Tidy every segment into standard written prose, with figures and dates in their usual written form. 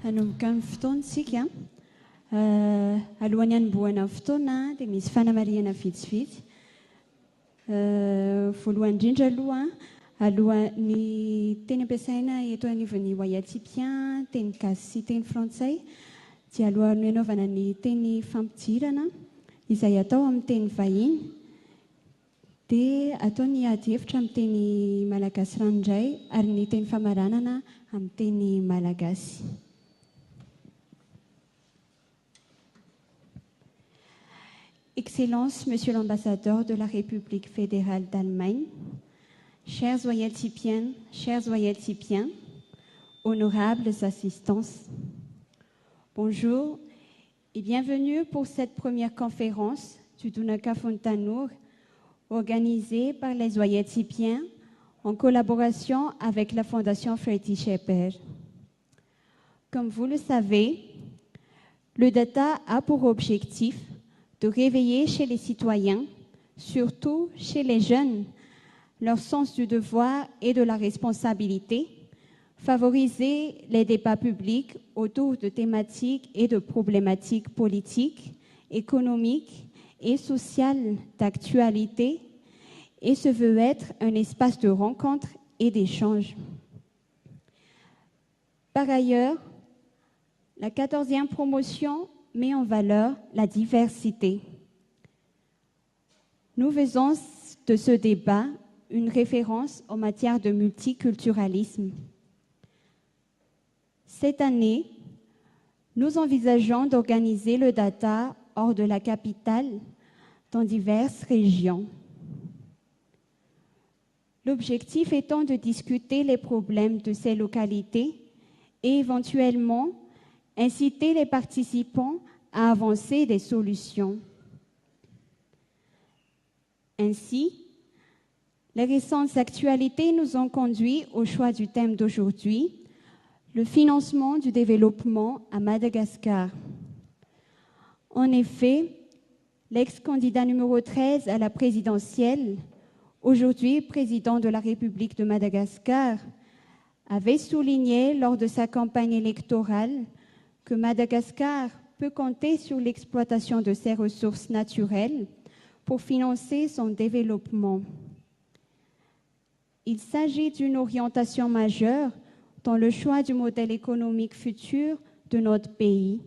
Hanomboka amin'ny fotoantsika alohan'ny hanombohana ny fotoana dia misy fanamariana vitsivitsy. Voalohany indrindra alohan'ny teny ampiasaina eto anivon'ny Wayatipien, teny gasy sy teny frantsay, dia alohan'ny hanaovana ny teny fampidirana izay atao amin'ny teny vahiny, dia atao ny ady hevitra amin'ny teny malagasy ranoray ary ny teny famaranana amin'ny teny malagasy. Excellences, Monsieur l'ambassadeur de la République fédérale d'Allemagne, chers Wayatipiennes, chers Wayatipiens, honorables assistances, bonjour et bienvenue pour cette première conférence du Dunaka Fontanur organisée par les Wayatipiens en collaboration avec la Fondation Freddy Schepper. Comme vous le savez, le DATA a pour objectif de réveiller chez les citoyens, surtout chez les jeunes, leur sens du devoir et de la responsabilité, favoriser les débats publics autour de thématiques et de problématiques politiques, économiques et sociales d'actualité, et se veut être un espace de rencontre et d'échange. Par ailleurs, la 14e promotion met en valeur la diversité. Nous faisons de ce débat une référence en matière de multiculturalisme. Cette année, nous envisageons d'organiser le DATA hors de la capitale dans diverses régions. L'objectif étant de discuter les problèmes de ces localités et éventuellement inciter les participants à avancer des solutions. Ainsi, les récentes actualités nous ont conduit au choix du thème d'aujourd'hui, le financement du développement à Madagascar. En effet, l'ex-candidat numéro 13 à la présidentielle, aujourd'hui président de la République de Madagascar, avait souligné lors de sa campagne électorale que Madagascar peut compter sur l'exploitation de ses ressources naturelles pour financer son développement. Il s'agit d'une orientation majeure dans le choix du modèle économique futur de notre pays.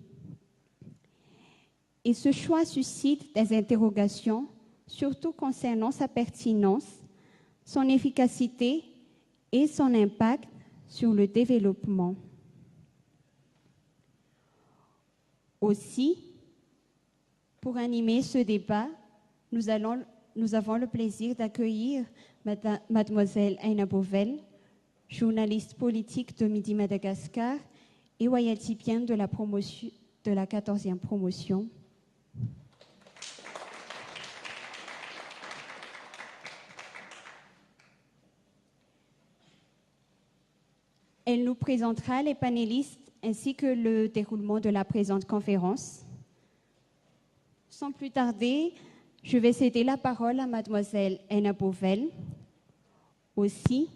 Et ce choix suscite des interrogations, surtout concernant sa pertinence, son efficacité et son impact sur le développement. Aussi, pour animer ce débat, nous avons le plaisir d'accueillir Mademoiselle Aina Bovel, journaliste politique de Midi Madagascar et Wayatipienne de la 14e promotion. Elle nous présentera les panélistes ainsi que le déroulement de la présente conférence. Sans plus tarder, je vais céder la parole à Mademoiselle Aina Bovel. Aussi,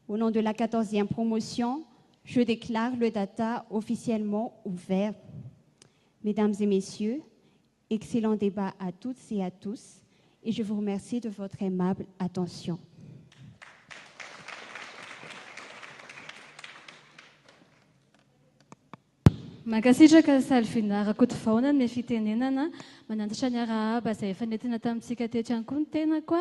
au nom de la 14e promotion, je déclare le DATA officiellement ouvert. Mesdames et messieurs, excellent débat à toutes et à tous, et je vous remercie de votre aimable attention. Mankasitraka salfinarako tovaonana ny fitenenana manantatra ny arahaba izay efa nentina tamintsika teto ihany koa ny tenako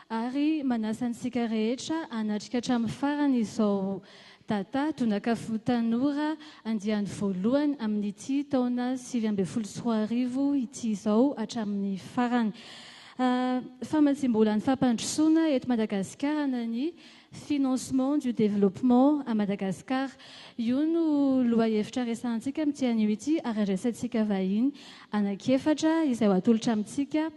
ary manasa antsika rehetra hanatrika hatramin'ny farany izao DATA Dunaka Fontanora andiany voalohany amin'ity taona 2024 ity izao hatramin'ny farany. Famantsiam-bola ny fampandrosoana eto Madagasikara ny financement du développement à Madagascar. Io no lohahevitra resantsika amin'ity anio ity ary resantsika vahiny anankefatra izay ho atolotra amintsika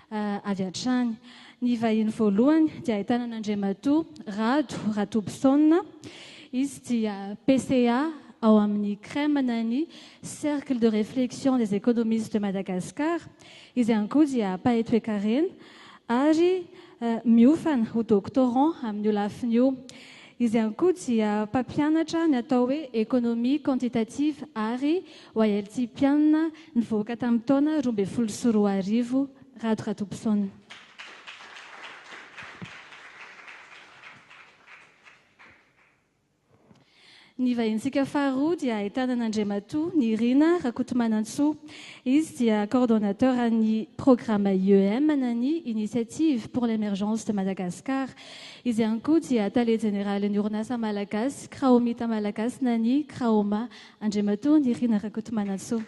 avy hatrany. Ny vahiny voalohany dia ahitana an'Andriamatoa Rado Ratobisona. Izy dia PCA ao amin'ny CREM ny Cercle de réflexion des économistes de Madagascar. Izy ihany koa dia Paetoekarena ary miofana ho doctorant amin'ny lafiny io. Izy ihany koa dia mpampianatra ny atao hoe économie quantitative ary OILT-mpianina nivoaka tamin'ny taona 2014 Rado Ratobisona. Ny vahinintsika faharoa dia ahitana an'Andriamatoa Nirina Rakotomanantsoa. Izy dia coordonnateur an'ny programme IEM anany Initiative pour l'émergence de Madagascar. Izy ihany koa dia tale général ny orinasa malagasy Kraomita malagasy nany Kraoma. Andriamatoa Nirina Rakotomanantsoa.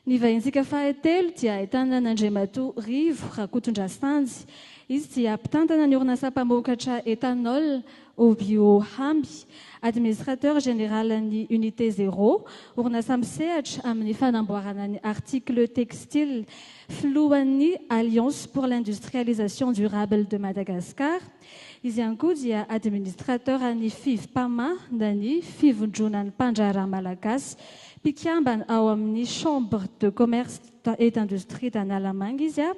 Ny vahinintsika fahatelo dia ahitana an'Andriamatoa Rivo Rakotondrasanjy. Izy dia mpitantana ny orinasa mpamokatra éthanol au biohamby, administrateur général ny unité 0, orinasa misehatra amin'ny fanamboarana ny article textile filohan'ny Alliance pour l'industrialisation durable de Madagascar. Izy ihany koa dia administrateur ny FIV-PAMA nany fivondronan'ny mpandraharaha malagasy, mpikambana ao amin'ny chambre de commerce et d'industrie d'Analamanga izy a,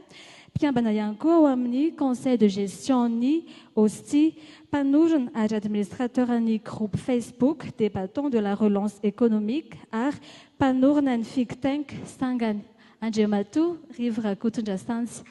mpikambana ihany koa ao amin'ny conseil de gestion ny OSTI, mpanorona ary administrateur ny groupe Facebook des bâtons de la relance économique ary mpanorona ny think tank Sangany. Andriamatoa Rivo Rakotondrasanjy.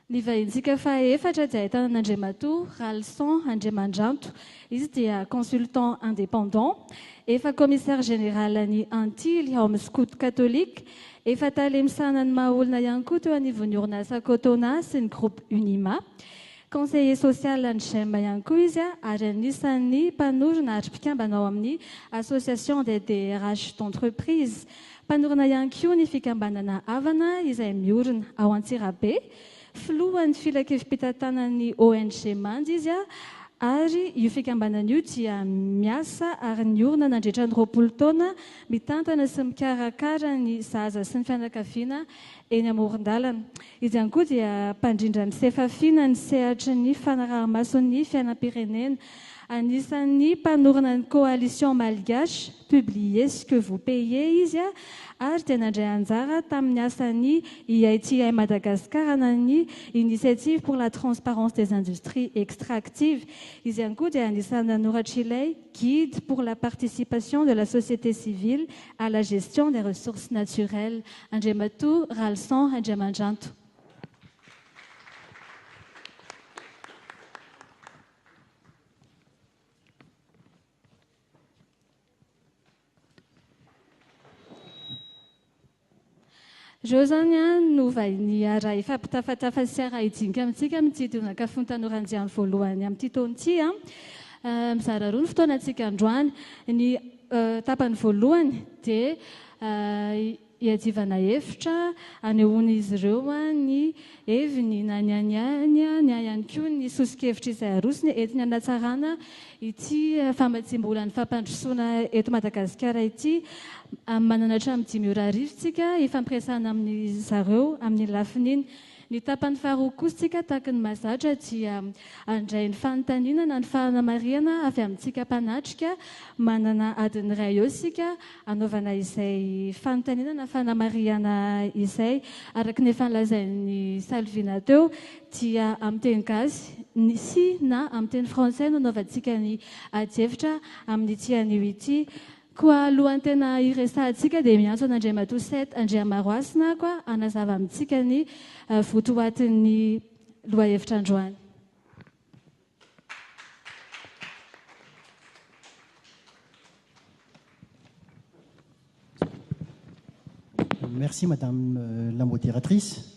Ny vahinintsika fahaefatra dia ahitana an'Andriamatoa Ralson Andriamandranto. Izy dia consultant indépendant, efa commissaire général ny Antily ao amin'ny Scout catholique, efa talemisana ny mahaolona ihany koa teo anivon'ny orinasa Cotona sy ny groupe Unima. Conseiller social ny GEM ihany koa izy ary anisan'ny mpanorona ary mpikambana ao amin'ny association des DRH d'entreprise. Mpanorona ihany koa ny fikambanana Havana izay miorina ao Antsirabe. Filohan'ny filakevim-pitantanan'ny ONG Mandy izy ary io fikambanana io dia miasa ary niorina nandritra ny 20 taona mitantana sy mikarakara ny zaza sy ny fianakaviana eny amoron-dalana. Izy ihany koa dia mpandrindra ny sefafiana ny sehatra ny fanaraha-mason'ny fiainam-pirenena. Anisan'ny mpanorina ny coalition malgache publier ce que vous payez izy ary dia nandray anjara tamin'ny asan'ny IITI Madagascar anany initiative pour la transparence des industries extractives. Izy ihany koa dia anisan'ny nanoratra ilay guide pour la participation de la société civile à la gestion des ressources naturelles. Andriamatoa Ralson Andriamandranto. Zao zany no vahiny raha ifampitafatafa sy raha hijinika amintsika mitsidona fontanora-ndriany voalohany amin'ity taona-ty mizara roa ny fotoanantsika androany. Ny tapany voalohany dia hiadivana hevitra anehoana izy ireo ny heviny na ny anyany ny ihany koa ny sosikevitra izay arosony entiny hanatsarana ity famatsimbola ny fampandrosoana eto Madagasikara ity. Manana hatramin'ny 5 tsika ifampiresahana amin'ny zareo amin'ny lafiny iny. Ny tapany faharoa kosa tsika tahaka ny mahazatra dia andray ny fanontaniana ny fanamariana avy amintsika mpanatrika. Manana adiny iray eo sika anaovana izay fanontaniana na fanamariana izay araka ny efa nolazain'ny Salvina teo dia amin'ny teny gasy sy na amin'ny teny français no anaovantsika ny adievitra amin'ny ity anio ity. Koa alohan'ny tena iresahantsika dia miantso an'Andriamatoa 7 Andriamaroasina koa anazava amintsika ny votoatin'ny lohahevitra androany. Merci Madame la modératrice.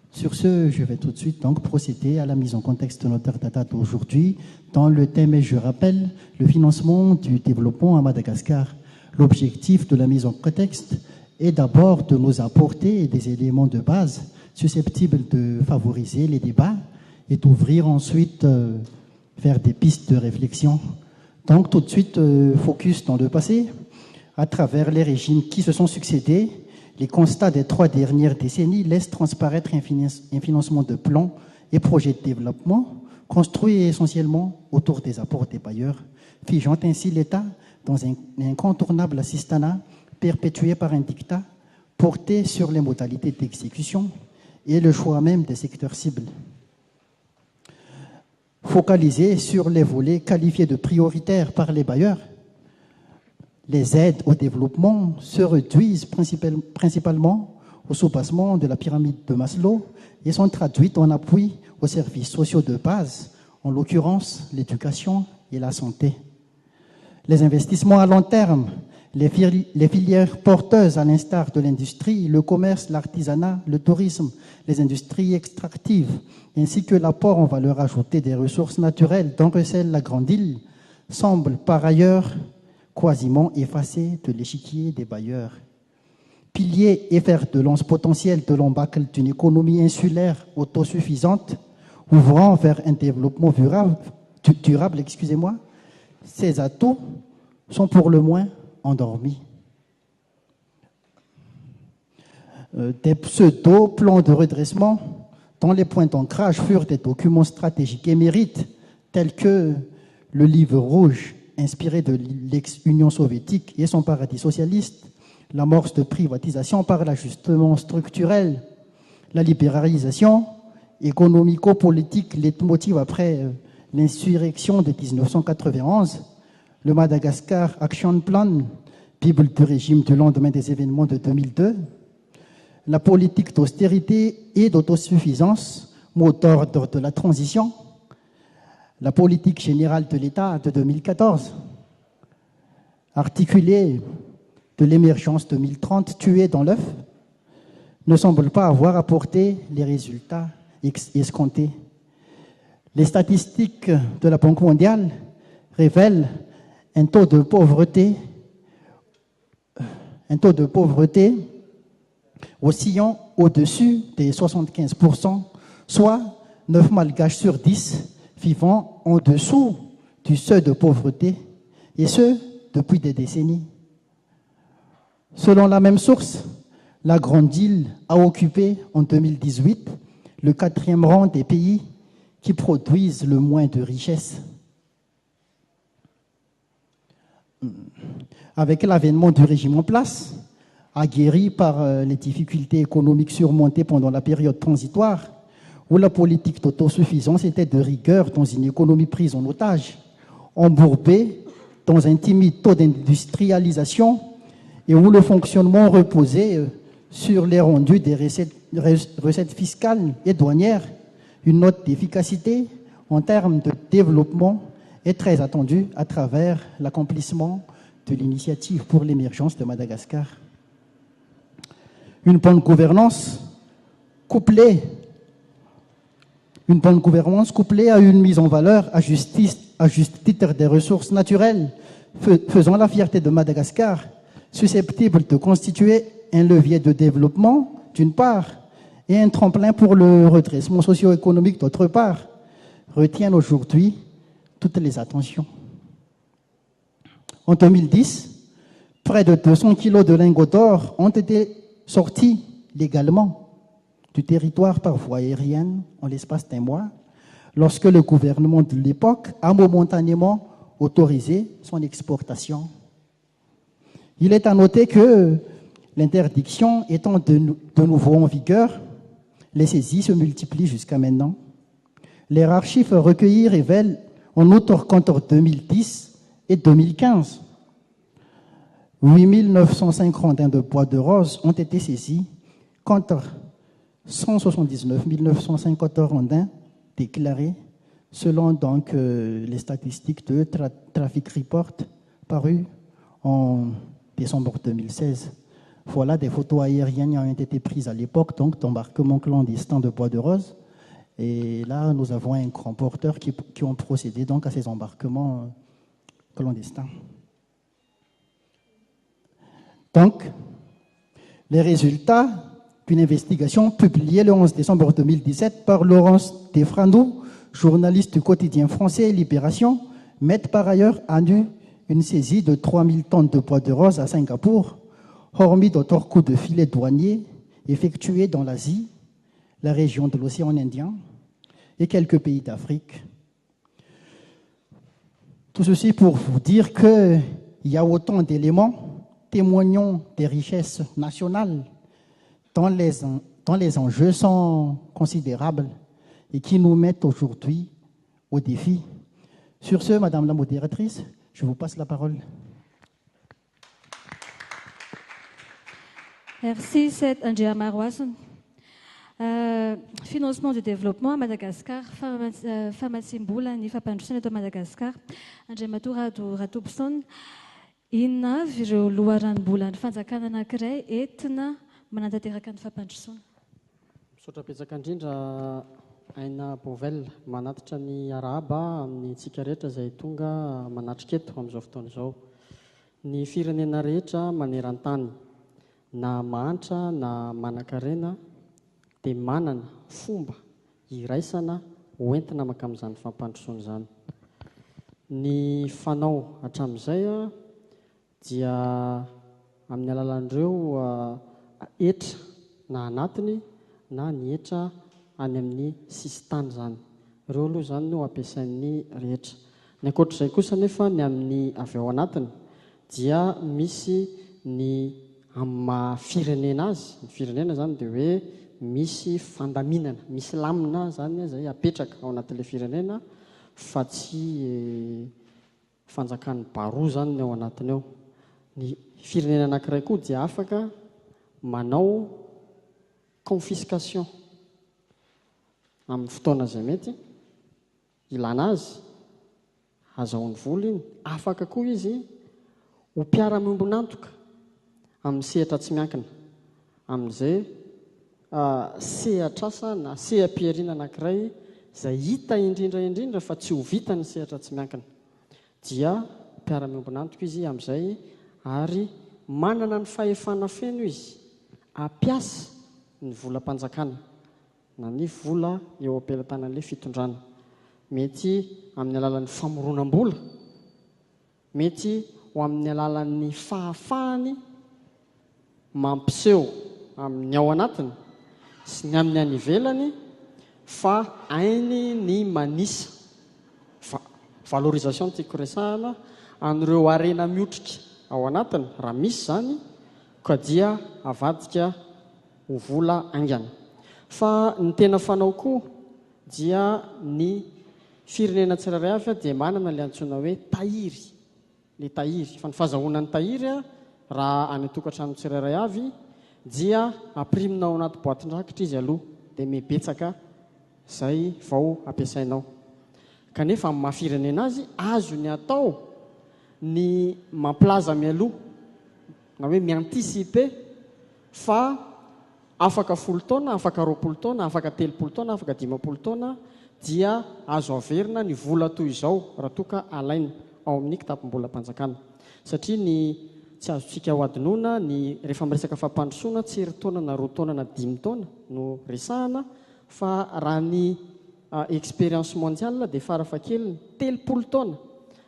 Sur ce, je vais tout de suite donc procéder à la mise en contexte de notre data d'aujourd'hui dans le thème, et je rappelle, le financement du développement à Madagascar. L'objectif de la mise en contexte est d'abord de nous apporter des éléments de base susceptibles de favoriser les débats et d'ouvrir ensuite vers des pistes de réflexion. Donc tout de suite, focus dans le passé. À travers les régimes qui se sont succédés, les constats des 3 dernières décennies laissent transparaître un financement de plans et projets de développement construits essentiellement autour des apports des bailleurs, figeant ainsi l'État dans un incontournable assistanat perpétué par un dictat porté sur les modalités d'exécution et le choix même des secteurs cibles. Focalisé sur les volets qualifiés de prioritaires par les bailleurs, les aides au développement se réduisent principalement au soubassement de la pyramide de Maslow et sont traduites en appui aux services sociaux de base, en l'occurrence l'éducation et la santé. Les investissements à long terme, les filières porteuses à l'instar de l'industrie, le commerce, l'artisanat, le tourisme, les industries extractives, ainsi que l'apport en valeur ajoutée des ressources naturelles dont recèle la Grande Île, semblent par ailleurs quasiment effacés de l'échiquier des bailleurs. Pilier et fer de lance potentiel de l'embâcle d'une économie insulaire autosuffisante, ouvrant vers un développement durable, ces atouts sont pour le moins endormis. Des pseudo-plans de redressement dont les points d'ancrage furent des documents stratégiques émérites tels que le livre rouge inspiré de l'ex-Union soviétique et son paradis socialiste, l'amorce de privatisation par l'ajustement structurel, la libéralisation économico-politique, leitmotiv après l'insurrection de 1991, le Madagascar Action Plan, Bible du régime du lendemain des événements de 2002, la politique d'austérité et d'autosuffisance, mot d'ordre de la transition, la politique générale de l'État de 2014, articulée de l'émergence 2030 tuée dans l'œuf, ne semble pas avoir apporté les résultats escomptés. Les statistiques de la Banque mondiale révèlent un taux de pauvreté oscillant au-dessus des 75%, soit 9 Malgaches sur 10 vivant en dessous du seuil de pauvreté, et ce, depuis des décennies. Selon la même source, la Grande Île a occupé en 2018 le 4e rang des pays qui produisent le moins de richesses. Avec l'avènement du régime en place, aguerri par les difficultés économiques surmontées pendant la période transitoire, où la politique d'autosuffisance était de rigueur dans une économie prise en otage, embourbée dans un timide taux d'industrialisation et où le fonctionnement reposait sur les rendus des recettes fiscales et douanières, une note d'efficacité en termes de développement est très attendue à travers l'accomplissement de l'initiative pour l'émergence de Madagascar. Une bonne gouvernance couplée à une mise en valeur à juste titre des ressources naturelles, faisant la fierté de Madagascar, susceptible de constituer un levier de développement, d'une part, et un tremplin pour le redressement socio-économique, d'autre part, retiennent aujourd'hui toutes les attentions. En 2010, près de 200 kilos de lingots d'or ont été sortis légalement du territoire par voie aérienne en l'espace d'1 mois, lorsque le gouvernement de l'époque a momentanément autorisé son exportation. Il est à noter que l'interdiction étant de nouveau en vigueur, les saisies se multiplient jusqu'à maintenant. Les rares chiffres recueillis révèlent en outre qu'entre 2010 et 2015, 8 905 rondins de bois de rose ont été saisis contre 179 950 rondins déclarés, selon donc les statistiques de Traffic Report parues en décembre 2016. Voilà des photos aériennes qui ont été prises à l'époque, donc d'embarquement clandestin de bois de rose. Et là, nous avons un grand porteur qui ont procédé donc à ces embarquements clandestins. Donc, les résultats d'une investigation publiée le 11 décembre 2017 par Laurence Defrando, journaliste du quotidien français Libération, mettent par ailleurs à nu une saisie de 3000 tonnes de bois de rose à Singapour, hormis d'autres coups de filet douaniers effectués dans l'Asie, la région de l'océan Indien et quelques pays d'Afrique. Tout ceci pour vous dire qu'il y a autant d'éléments témoignant des richesses nationales dont les enjeux sont considérables et qui nous mettent aujourd'hui au défi. Sur ce, Madame la modératrice, je vous passe la parole. Merci, c'est Andrea Maroisson. Financement du développement à Madagascar, Famatsimboula, ny fampandrosoana eto Madagascar, Andriamatorado Ratobson, inona avy ireo loharanom-bola ny fanjakana anankiray entina manantanteraka ny fampandrosoana. Misaotra betsaka indrindra Aina Bovel manatitra ny arahaba amin'ny tsika rehetra izay tonga manatrika eto amin'izao fotoana izao. Ny firenena rehetra maneran-tany na mahantra na manan-karena dia manana fomba iraisana hoentina maka amin'izany fampandrosoana izany. Ny fanao hatramin'izay dia amin'ny alalan'ireo hetra na anatiny na ny hetra any amin'ny sistany izany. Ireo aloha izany no ampiasain'ny rehetra. Ny ankoatr'izay kosa nefa ny amin'ny avy ao anatiny dia misy ny amin'ny firenena azy. Ny firenena izany dia hoe misy fandaminana, misy lamina zany izay apetraka ao anatin'ilay firenena fa tsy fanjakan'ny baroa zany ny ao anatiny ao. Ny firenena anankiray koa dia afaka manao confiscation amin'ny fotoana izay mety ilana azy, azahoany vola iny. Afaka koa izy ho mpiara-miombonantoka amin'ny sehatra tsy miankina, amin'izay sehatra na seham-piariana anankiray izay hita indrindra fa tsy ho vita ny sehatra tsy miankina, dia mpiara-miombonantoka izy amin'izay, ary manana ny fahefana feno izy ampiasa ny volam-panjakana na ny vola eo am-pelatanan'ilay fitondrana. Mety amin'ny alalan'ny famoronam-bola, mety ho amin'ny alalan'ny fahafahany mampiseho amin'ny ao anatiny sy ny amin'ny any ivelany fa ainy ny manisa valorisation tiako resahana an'ireo arena miotrika ao anatiny raha misy zany, ka dia avadika ho vola aingana. Fa ny tena fanao koa dia ny firenena tsirairay avy dia manana ilay antsoina hoe tahiry. Ilay tahiry, fa ny fahazahoana ny tahiry raha any tokantrano tsirairay avy dia ampirimina ao anaty boatin-drakitra izy aloha dia mibetsaka izay vao ampiasainao. Kanefa amin'ny mahafirenena azy azo ny atao ny mampilaza mialoha na hoe miantisipe fa afaka 10 taona, afaka 20 taona, afaka 30 taona, afaka 50 taona dia azo averina ny vola toy izao raha toa ka alaina ao amin'ny kitapom-bolam-panjakana. Satria ny tsy azontsika ho adinoana ny rehefa miresaka fampandrosoana tsy hery taona na 2 taona na 5 taona no resahana, fa raha ny expérience mondiale dia farafahakeliny 30 taona.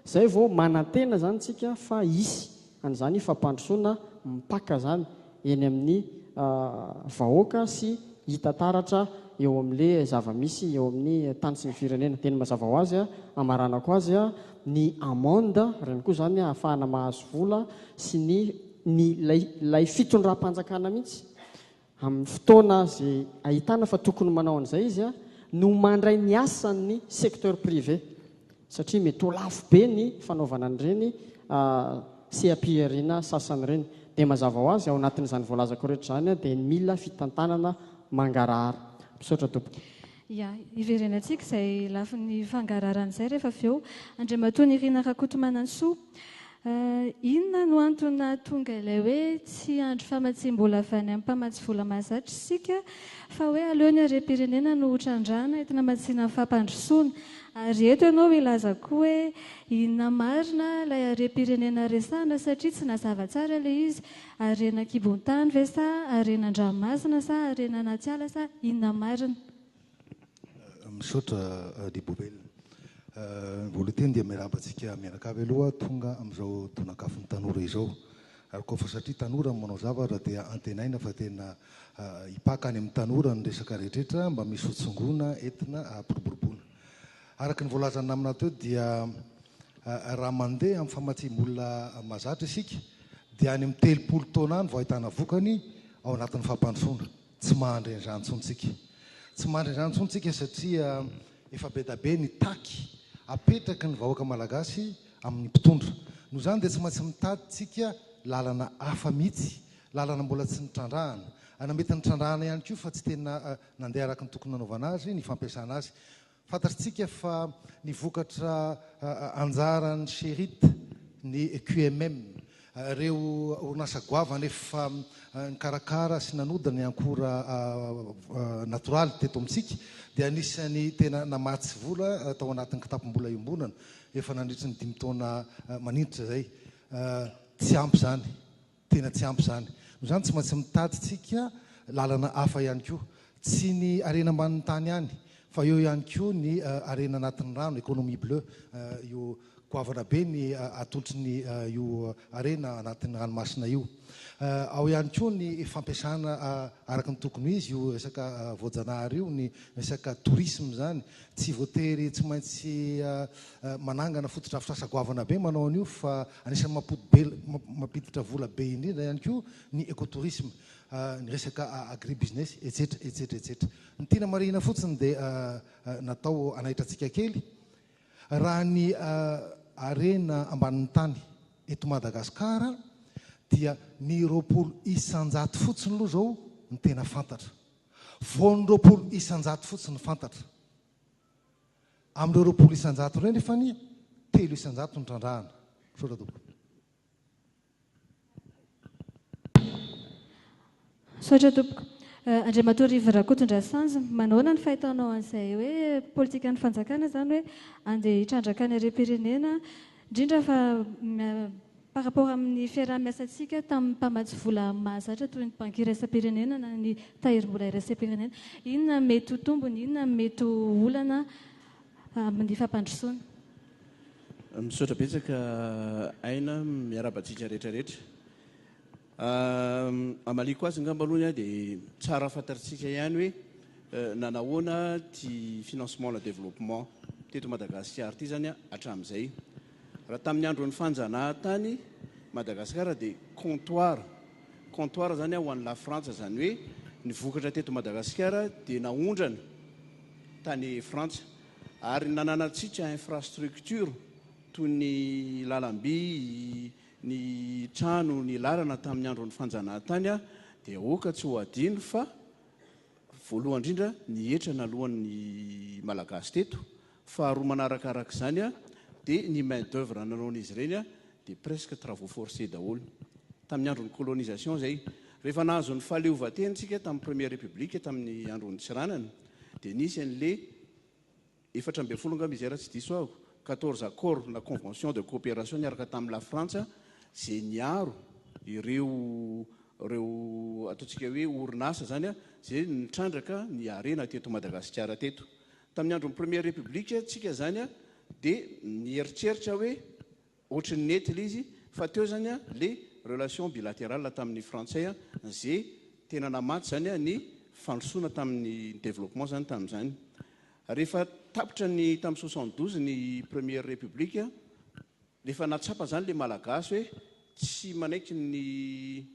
Zay vao manantena zany tsika fa isy an'izany fampandrosoana mipaka zany eny amin'ny vahoaka sy hita taratra eo amin'ilay zava-misy eo amin'ny tany sy ny firenena. Teny mazava ho azy amaranako azy ny amende reny koa zany ahafahana mahazo vola sy lay fitondram-panjakana mihitsy amin'ny fotoana zay ahitana fa tokony manao an'izay izy no mandray ny asan'ny secteur privé, satria mety ho lafo be ny fanaovana an'ireny seham-piariana sasany ireny. Dia mazava ho azy ao anatin'izany voalazako rehetra izany dia mila fitantanana mangarahara. Misaotra tompoko. Ya, iverenantsika izay lafin'ny fangararan'izay rehefa avy eo. Andriamatoa Nirina Rakotomanansoa, inona no antony tonga ilay hoe tsy andro famatsim-bola avy any amin'ny mpamatsy vola mahazatra isika fa hoe aleony harem-pirenena no hotrandrana entina matsina fampandrosoana, ary eto ianao ilaza koa hoe inona marina ilay harem-pirenena resahana satria tsy nazava tsara ilay izy, harena kibon-tany ve sa harena an-dranomasina sa harena anaty ala sa inona marina? Misaotra Dibobel. voaloha teny dia miarabantsika mianakavy aloha tonga amin'izao tonakafin'ny tanora izao. Ary koa fa satria tanora manao zavatra dia antenaina fa tena hipaka any amin'ny tanora ny resaka rehetrarehetra mba misy hotsongona entina boriboribona. Araka ny voalazana amina teo dia raha mandeha amin'ny famatsiam-olona mahazatra isika dia any amin'ny 30 taona any vao ahitana vokany ao anatin'ny fampandrosoana. Tsy mahandry an'izany tsontsika. Tsy mahandry an'izany tsontsika satria efa be da be ny taky apetraky ny vahoaka malagasy amin'ny mpitondra. Noho izany dia tsy maintsy mitady tsika lalana hafa mihitsy, lalana mbola tsy nitrandrahana. Ana mety nitrandrahana ihany koa fa tsy tena nandeha araka ny tokony nanaovana azy ny fampiasana azy. Fantatritsika fa ny vokatra anjaran'ny Sherite, ny QMM, ireo orinasa goavana efa nikarakara sy nanodina ny ankora natoraly teto amintsika dia anisany tena namatsy vola tao anatin'ny kitapom-bola iombonana efa nandritra ny 5 taona manindritra zay. Tsy ampy zany, tena tsy ampy zany. Noho izany tsy maintsy mitady tsika lalana hafa ihany koa, tsy ny arena ambanin'ny tany ihany fa eo ihany koa ny arena anatin'ny rano, économie bleue, io goavana be ny atolotry io arena anatin'ny ranomasina io. Ao ihany koa ny fampiasana araka ny tokony izy io resaka voajanahary io, ny resaka tourisme zany. Tsy voatery tsy maintsy manangana fotodrafitrasa goavana be manao an'io fa anisan'ny mampiditra vola be indrindra ihany koa ny écotourisme, ny resaka agribusiness etc etc etc. Ny tiana marihina fotsiny dia natao anaitrantsika kely raha ny arena ambanin'ny tany eto Madagasikara dia ny 20 isan-jato fotsiny aloha zao ny tena fantatra. Vao ny 20 isan-jato fotsiny fantatra. Amin'ireo 20 isan-jato ireny nefa ny 3 isan-jato ny trandrahana. Sotra tompoko. Sotra tompoko. Andriamatoa Rivo Rakotondrasanjo, manaona ny fahitanao an'izay hoe politika ny fanjakana zany hoe andeha hitrandraka ny harem-pirenena, indrindra fa par rapport amin'ny fiaraha-miasantsika tamin'ny mpamatsy vola mahazatra toy ny banky iraisam-pirenena na ny tahiry-mbola iraisam-pirenena, inona mety ho tombony, inona mety ho olana amin'ny fampandrosoana? Misaotra betsaka aina miarabantsika rehetrarehetra. Amaliko azy ngamba aloha dia tsara fantatritsika ihany hoe nanahoana ty financement le développement teto Madagasikara ty zany hatramin'izay. Raha tamin'ny andron'ny fanjanahantany Madagasikara dia comptoir zany ho an'ny la Frantsa, zany hoe ny vokatra teto Madagasikara dia naondrana tany Frantsa ary nananatsika infrastructure toy ny lalam-by, ny trano, ny lalana tamin'ny andron'ny fanjanahantany dia oka tsy ho adino fa voalohany indrindra ny hetra nalohan'ny malagasy teto, faharoa manarakaraka izany dia ny main d'œuvre nanaon'izy ireny dia presque travaux forcés daholo tamin'ny andron'ny colonisation zay. Rehefa nahazo ny fahaleovan-tenantsika tamin'ny première république tamin'ny andron'ny Tsiranana dia nisy an'le 14 ngamba izy tsy diso aho 14 accords na convention de coopération niaraka tamin'ny la Frantsa zay niaro ireo ataontsika hoe orinasa zany zay nitrandraka ny arena teto Madagasikara teto. Tamin'ny andron'ny première république tsika zany dia nieritreritra hoe ohatry ny nety le izy fa teo zany le relation bilatérale tamin'ny frantsay zay tena namaty zany ny fandrosoana tamin'ny développement zany tamin'izany. Rehefa tapitra ny tamin'ny 72 ny première république, rehefa natsapa zany le malagasy hoe tsy manaiky ny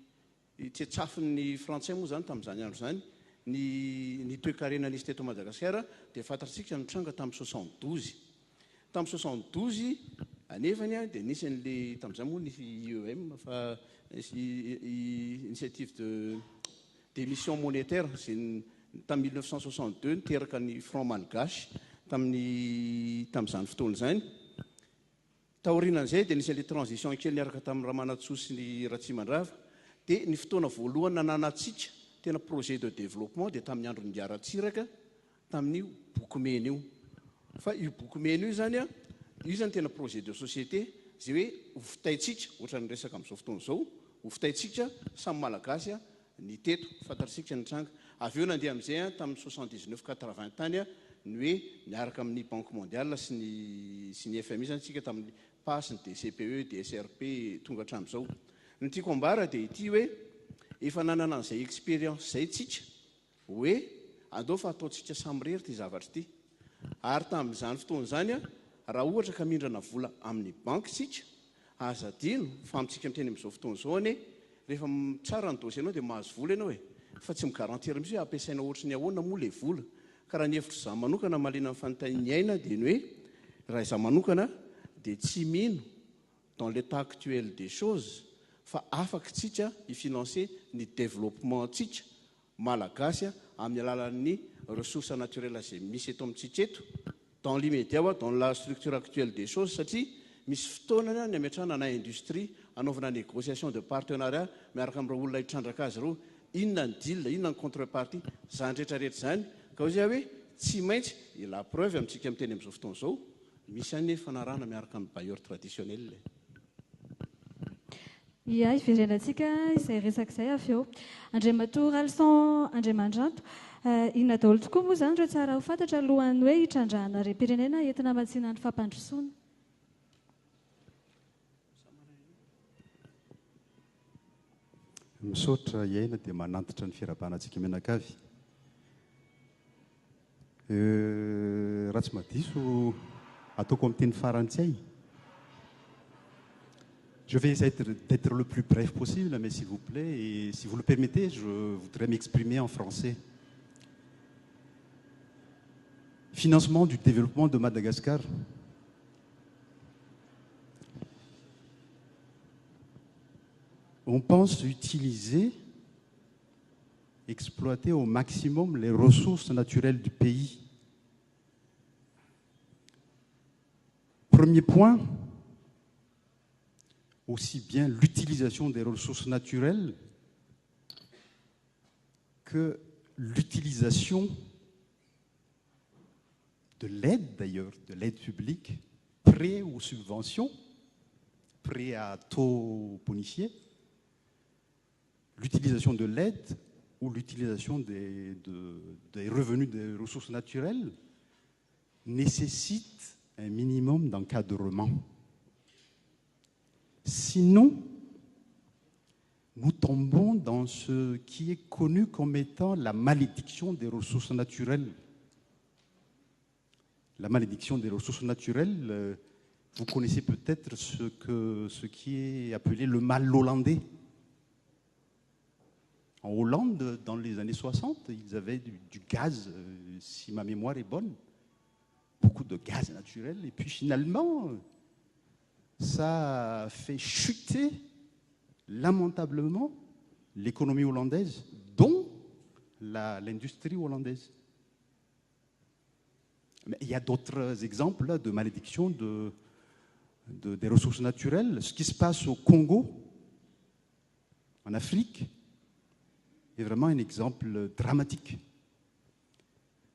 tsetsafin'ny frantsay moa zany tamin'izany andro zany ny toe-karena nisy teto Madagasikara dia fantatritsika nitranga tamin'ny 72. Tamin'ny 72 anefany dia nisy an'le tamin'izany moa nisy IEM fa initiative d'émission monétaire tamin'ny 1962 niteraka ny franc malgache tamin'izany fotoana zany. Taorianan'izay dia nisy an'le transition kely niaraka tamin'ny Ramanatsoa sy ny Ratsimandrava dia ny fotoana voalohany nananatsika tena projet de développement dia tamin'ny andron'ny Ngiaratsiraka tamin'io bokomena io. Fa io bokomena io zany io zany tena projet de société zay hoe hofitaitsika ohatran'ny resaka amin'izao fotoana izao, hofitaitsika samy malagasy ny teto fantatritsika ny tranga. Avy eo nandeha amin'izay tamin'ny 79-80 tany ny hoe miaraka amin'ny banque mondiale sy ny FMI zany tsika tamin'ny PAS ny DCPE DSRP tonga hatramin'izao. Ny tiako ambara dia ity hoe efa nanana an'izay expérience zay tsika hoe andao fa ataontsika samy rery ty zavatra ity. Ary tamin'izany fotoana zany a raha ohatra ka mindrana vola amin'ny banque tsika aza dino fa amintsika miteny amin'izao fotoana izao ane rehefa tsara ny dossier anao dia mahazo vola ianao fa tsy migarantiry mihitsy hoe ampiasaina ohatry ny ahoana moa ilay vola. Ka raha ny hevitro izaho manokana malina amin'ny fanontaniany aina dia ny hoe raha izaho manokana dia tsy mino dans l'état actuel des choses fa afaka tsika hifinancer ny développement tsika malagasy amin'ny alalan'ny ressources naturelles izay misy eto amintsika eto dans l'immédiat dans la structure actuelle des choses satria misy fotoanana ny ametrahana na industrie anaovana négociation de partenariat miaraka amin'ireo olona hitrandraka azy ireo inona ny deal inona ny contrepartie zany rehetrarehetra zany ka ozy hoe tsy maintsy la preuve amintsika miteny amin'izao fotoana izao misy any fanarahana miaraka amin'ny bailleur traditionnel. Ia, iverenantsika izay resaka izay avy eo. Andriamatoa Alson Andriamandranto, inona daholo tokoa moa zany ireo tsara ho fantatra alohan'ny hoe hitrandrahana ream-pirenena entina matsina ny fampandrosoana? Misaotra iaina dia manantitra ny fiarabanantsika menakavy. Raha tsy madiso ataoko amin'ny teny farantsay. Je vais essayer d'être le plus bref possible, mais s'il vous plaît, et si vous le permettez, je voudrais m'exprimer en français. Financement du développement de Madagascar. On pense utiliser, exploiter au maximum les ressources naturelles du pays. Premier point, aussi bien l'utilisation des ressources naturelles que l'utilisation de l'aide d'ailleurs, de l'aide publique, prêt ou subvention, prêt à taux bonifié, l'utilisation de l'aide ou l'utilisation des revenus des ressources naturelles nécessite un minimum d'encadrement. Sinon, nous tombons dans ce qui est connu comme étant la malédiction des ressources naturelles. La malédiction des ressources naturelles, vous connaissez peut-être ce qui est appelé le mal hollandais. En Hollande, dans les années 60, ils avaient du gaz, si ma mémoire est bonne, beaucoup de gaz naturel. Et puis finalement, ça a fait chuter lamentablement l'économie hollandaise, dont l'industrie hollandaise. Mais il y a d'autres exemples de malédiction des ressources naturelles. Ce qui se passe au Congo, en Afrique, est vraiment un exemple dramatique.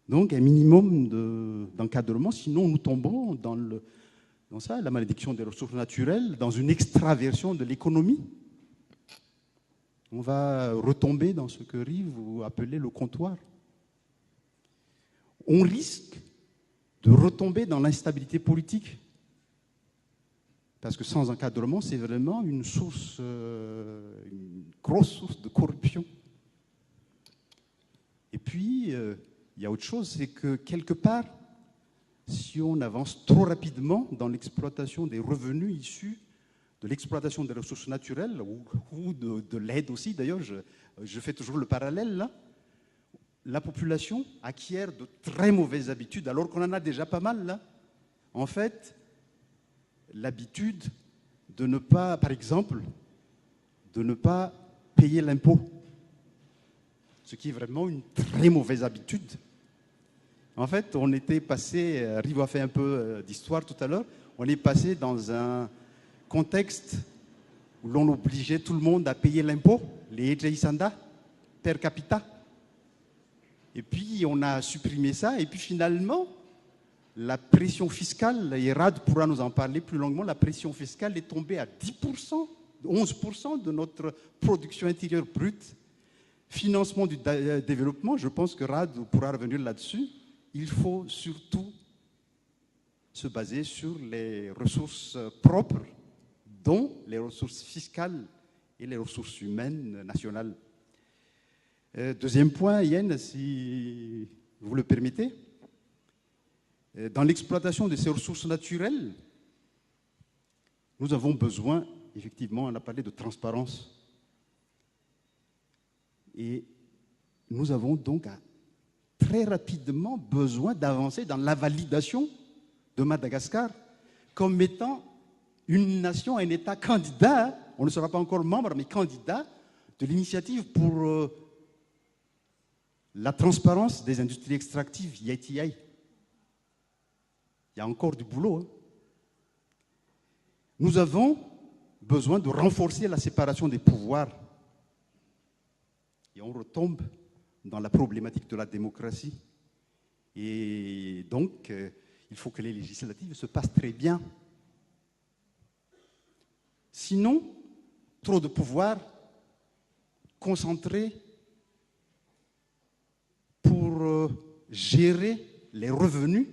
Donc un minimum d'encadrement, sinon nous tombons dans ça, la malédiction des ressources naturelles, dans une extraversion de l'économie. On va retomber dans ce que Rive appelait le comptoir. On risque de retomber dans l'instabilité politique. Parce que sans encadrement, c'est vraiment une grosse source de corruption. Et puis, il y a autre chose, c'est que quelque part, si on avance trop rapidement dans l'exploitation des revenus issus de l'exploitation des ressources naturelles ou de l'aide aussi, d'ailleurs, je fais toujours le parallèle là, la population acquiert de très mauvaises habitudes, alors qu'on en a déjà pas mal là. En fait, l'habitude de ne pas, par exemple, de ne pas payer l'impôt, ce qui est vraiment une très mauvaise habitude. En fait, on était passé, Rivo a fait un peu d'histoire tout à l'heure, on est passé dans un contexte où l'on obligeait tout le monde à payer l'impôt, les Ejaïsanda, per capita. Et puis on a supprimé ça, et puis finalement, la pression fiscale, et Rad pourra nous en parler plus longuement, la pression fiscale est tombée à 10%, 11% de notre production intérieure brute. Financement du développement, je pense que Rad pourra revenir là-dessus, il faut surtout se baser sur les ressources propres, dont les ressources fiscales et les ressources humaines nationales. Deuxième point, Yann, si vous le permettez, dans l'exploitation de ces ressources naturelles, nous avons besoin, effectivement, on a parlé de transparence. Et nous avons donc très rapidement besoin d'avancer dans la validation de Madagascar comme étant une nation, un État candidat, on ne sera pas encore membre, mais candidat de l'initiative pour la transparence des industries extractives, IITI. Il y a encore du boulot. Hein. Nous avons besoin de renforcer la séparation des pouvoirs. Et on retombe dans la problématique de la démocratie. Et donc, il faut que les législatives se passent très bien. Sinon, trop de pouvoir concentré pour gérer les revenus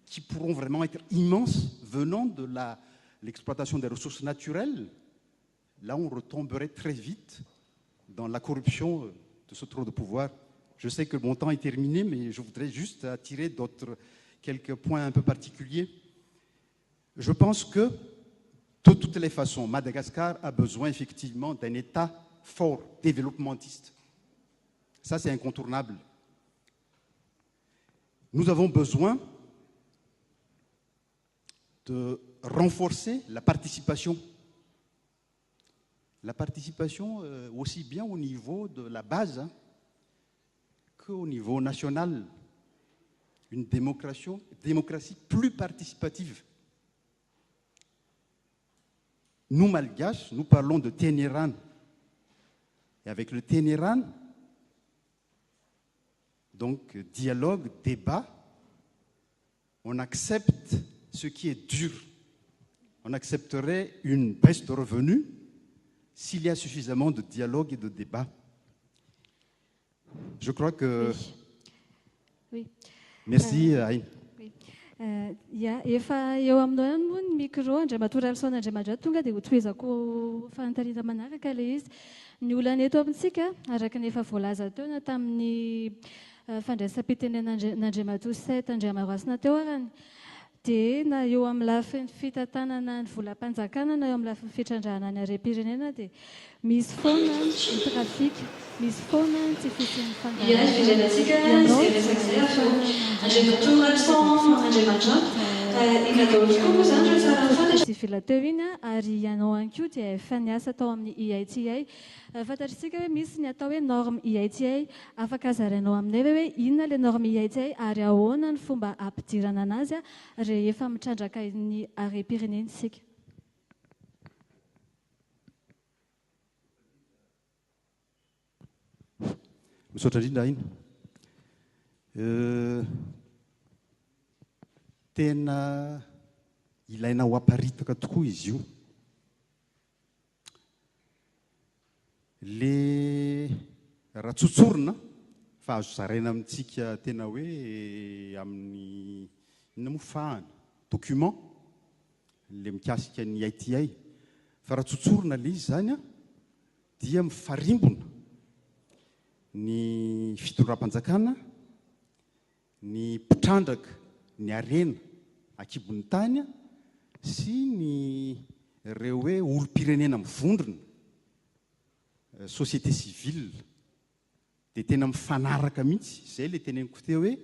qui pourront vraiment être immenses venant de l'exploitation des ressources naturelles. Là, on retomberait très vite dans la corruption de ce trop de pouvoir. Je sais que mon temps est terminé, mais je voudrais juste attirer quelques points un peu particuliers. Je pense que, de toutes les façons, Madagascar a besoin effectivement d'un État fort, développementiste. Ça, c'est incontournable. Nous avons besoin de renforcer la participation. La participation aussi bien au niveau de la base qu'au niveau national. Une démocratie plus participative. Nous, Malgaches, nous parlons de Ténéran. Et avec le Ténéran, donc dialogue, débat, on accepte ce qui est dur. On accepterait une baisse de revenus s'il y a suffisamment de dialogue et de débat. Je crois que... Oui. Merci, Aïn. Ia, efa eo aminao ihany moa ny micro, Andriamatoa Ralson Andriamadra tonga dia ho tohizako fantarina manaraka ilay izy. Ny olana eto amintsika, araka ny efa voalaza teo na tamin'ny fandraisam-pitenen'Andriamatoa 7 Andriamaroasina teo arany, dia na eo amin'ny lafiny fitantanana ny volam-panjakana na eo amin'ny lafiny fitrandrahana ny harem-pirenena dia misy foana ny trafika, misy foana ny tsy fisian'ny tsy fila teo iny ary ianao any koa dia efa niasa tao amin'ny EITI. Fantatritsika hoe misy ny atao hoe norme EITI, afaka zarainao aminay hoe inona ilay norme EITI ary ahoana ny fomba ampidirana anazy rehefa mitrandraka ny harem-pirenena isika. Misaotra indrindra iny. Tena ilaina ho aparitaka tokoa izy io. Le raha tsotsorina fa azo zaraina amintsika tena hoe amin'ny inona moa fahana document le mikasika ny IITI. Fa raha tsotsorina le izy zany dia mifarimbona ny fitondram-panjakana, ny mpitrandraka, ny arena akibon'ny tany sy ny ireo hoe olom-pirenena mivondrona, société civile, dia tena mifanaraka mihitsy. Izay le teneniko teo hoe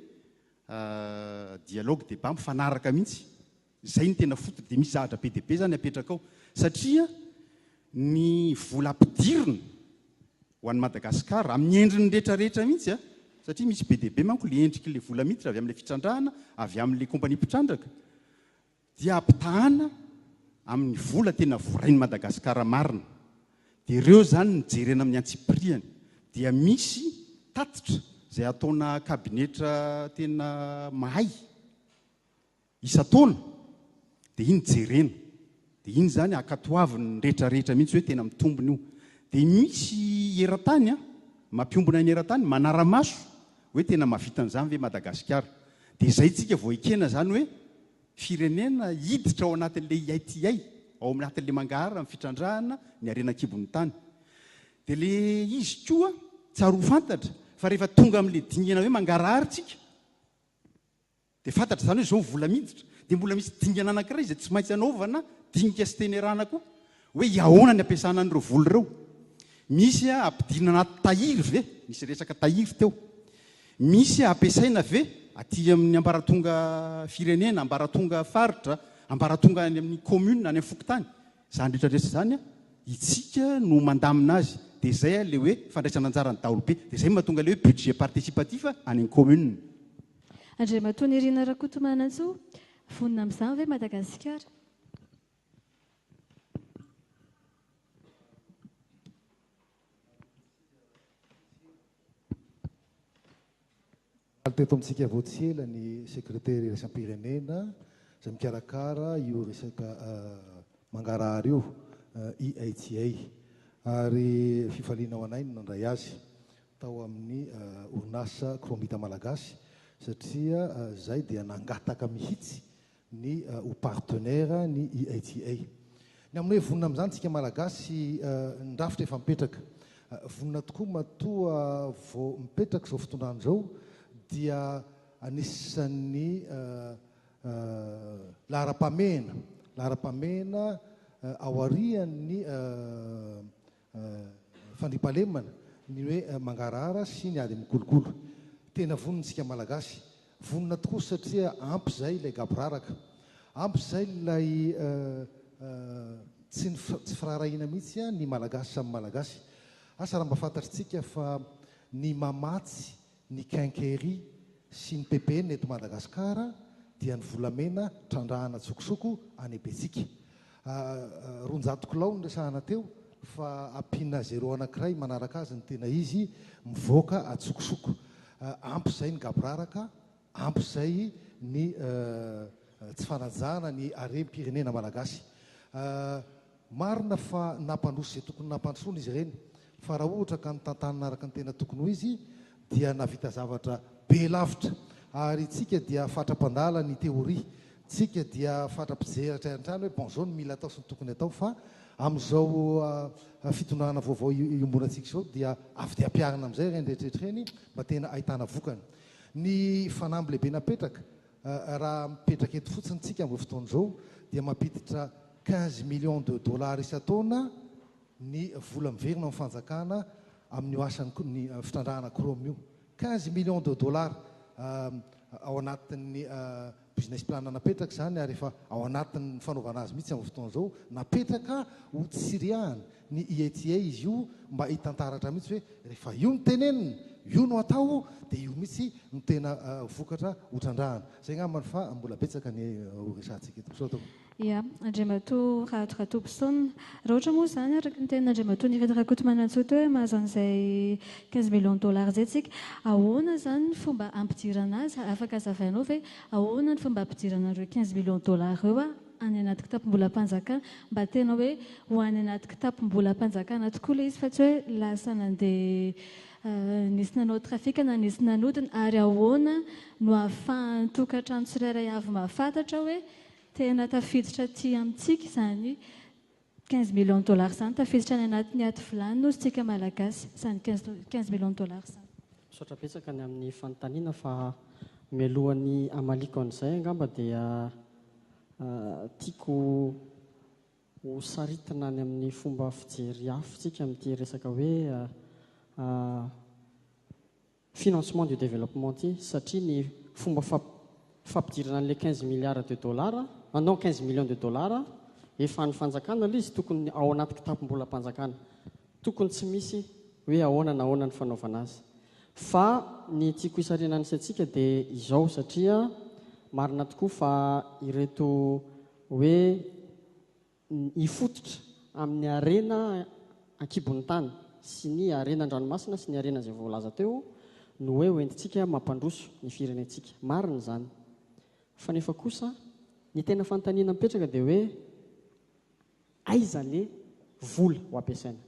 dialogue débat mifanaraka mihitsy. Izay ny tena foto, dia misy zahatra be dia be zany apetraka ao. Satria ny vola ampidirina ho an'ny Madagasikara amin'ny endriny rehetrarehetra mihitsy satria misy be dia be manko le endriky le vola mihitsy avy amin'ilay fitrandrahana, avy amin'ilay kompania mpitrandraka, dia ampitahana amin'ny vola tena vorain'ny Madagasikara marina. Dia ireo zany nijerena amin'ny antsipriany. Dia misy tatitra izay ataona kabinetra tena mahay isa-taona, dia iny jerena. Dia iny zany akatoaviny rehetrarehetra mihitsy hoe tena mitombona io. Dia misy eran-tany mampiombona ny eran-tany manara-maso hoe tena mahavita an'izany ve Madagasikara. dia izay tsika vao ekena zany hoe firenena hiditra ao anatin'ilay IITA ao anatin'ilay mangahara amin'ny fitrandrahana ny arenan-kibon'ny tany. Dia le izy koa tsaro fantatra fa rehefa tonga amin'ilay dingana hoe mangarahary tsika dia fantatra zany hoe zao vola miditra dia mbola misy dingana anankiray izay tsy maintsy anaovana dinika sy tenerana koa hoe iahoana ny ampiasana an'ireo vola ireo. Misy ampidirina anaty tahiry ve, misy resaka tahiry teo, misy ampiasaina ve aty amin'ny ambaratonga firenena, ambaratonga faritra, ambaratonga any amin'ny commune, any amin'ny fokontany. Zany rehetrarehetra zany itsika no mandamina azy. Dia izay le hoe fandraisana anjara ny daholobe. Dia izay mahatonga le hoe budget participatif any amin'ny commune. Andriamatoa Nirina Rakotomanantsoa, vonina amin'izany ve Madagasikara? Teto amintsika voatsela ny sekretary iraisam-pirenena izay mikarakara io resaka mangarahary io IITA ary fifaliana ao anay no nandray azy tao amin'ny orinasa kromita malagasy satria zay dia nangataka mihitsy ny ho partenaire ny IITA. Ny amin'ny hoe vonina amin'izany tsika malagasy ndrafitra efa mipetraka. Vonina tokoa matoa vao mipetraka izao fotoanany izao dia anisan'ny lahara-pamena aorian'ny fandriampahalemana ny hoe mangarahara sy ny ady mikolokolo. Tena vonintsika malagasy, vonina tokoa satria ampy izay ilay gaboraraka, ampy izay ilay tsy firaharahiana mihitsy ny malagasy samy malagasy. Asa raha mba fantatritsika fa ny mamatsy ny quincaillerie sy ny PPN eto Madagasikara dia ny volamena trandrahana tsokosoko any Betsika. 200 kilao ny resahana teo fa ampina 0 anankiray manaraka azy ny tena izy mivoaka atsokosoko. Ampy izay ny gaboraraka, ampy izay ny tsy fanajana ny harem-pirenena malagasy. Marina fa nampandroso izay tokony nampandrosoana izy ireny, fa raha ohatra ka nitantana araka ny tena tokony ho izy dia navita zavatra be lavitra. Ary tsika dia fatra-pandala ny teoria, tsika dia fatra-pijeratra an-trano hoe bon zao no mila atao sy ny tokony atao, fa amin'izao fitondrana vaovao iombonantsika izao dia avy dia ampiarina amin'izay ireny rehetrarehetra ireny mba tena ahitana vokany. Ny fanamby lehibe napetraka raha mipetraka eto fotsiny tsika amin'izao fotoana izao dia mampiditra 15 millions de dollars isan-taona ny vola miverina amin'ny fanjakana amin'ny asany fitandrahana Chrome io. 15 millions de dollars ao anatin'ny business plan napetraka zany, ary efa ao anatin'ny fanaovana azy mihitsy amin'ny fotoana izao napetraka ho tsiriahana ny IITA izy io mba hitantaratra mihitsy hoe rehefa io no tenenina, io no atao dia io mihitsy no tena vokatra hotrandrahana. Zay ngambany fa mbola betsaka ny resantsika eto. Ia, Andriamatoa Rakotomanantsoa, raha ohatra moa zany araka ny tenin'Andriamatoa Nirina Rakotomanantsoa teo hoe mahazo an'izay 15 millions de dollars zay tsika, ahoana zany ny fomba ampidirana azy? Afaka hazavainao ve ahoana ny fomba ampidirana ireo 15 millions de dollars eo any anaty kitapom-bolam-panjakana mba tena hoe ho any anaty kitapom-bolam-panjakana tokoa ilay izy, fa tsy hoe lasa nandeha nisy nanao trafika na nisy nanodina, ary ahoana no ahafahan'ny tokantrano tsirairay avy mahafantatra hoe tena tafiditra aty amintsika izany 15 millions de dollars izany, tafiditra any anatin'ny aty vilany no tsika malagasy izany 15 millions de dollars izany. Misaotra betsaka ny amin'ny fanontaniana fa mialohan'ny amaliko an'izay angamba dia tiako ho saritina any amin'ny fomba fijery afitsika amin'ity resaka hoe financement du développement ity, satria ny fomba fampidirana an'ilay 15 milliards de dollars, non 15 millions de dollars, efa ny fanjakana ilay izy tokony ao anaty kitapom-bolam-panjakana, tokony tsy misy hoe ahoana na ahoana ny fanaovana azy. Fa ny tiako hisarina nisy antsika dia izao, satria marina tokoa fa ireto hoe hifototra amin'ny arena ankibon'ny tany sy ny arena an-dranomasina sy ny arena izay voalaza teo no hoe hoentintsika mampandroso ny firenentsika. Marina zany. Fa nefa kosa ny tena fanontaniana mipetraka dia hoe aiza le vola ho ampiasaina?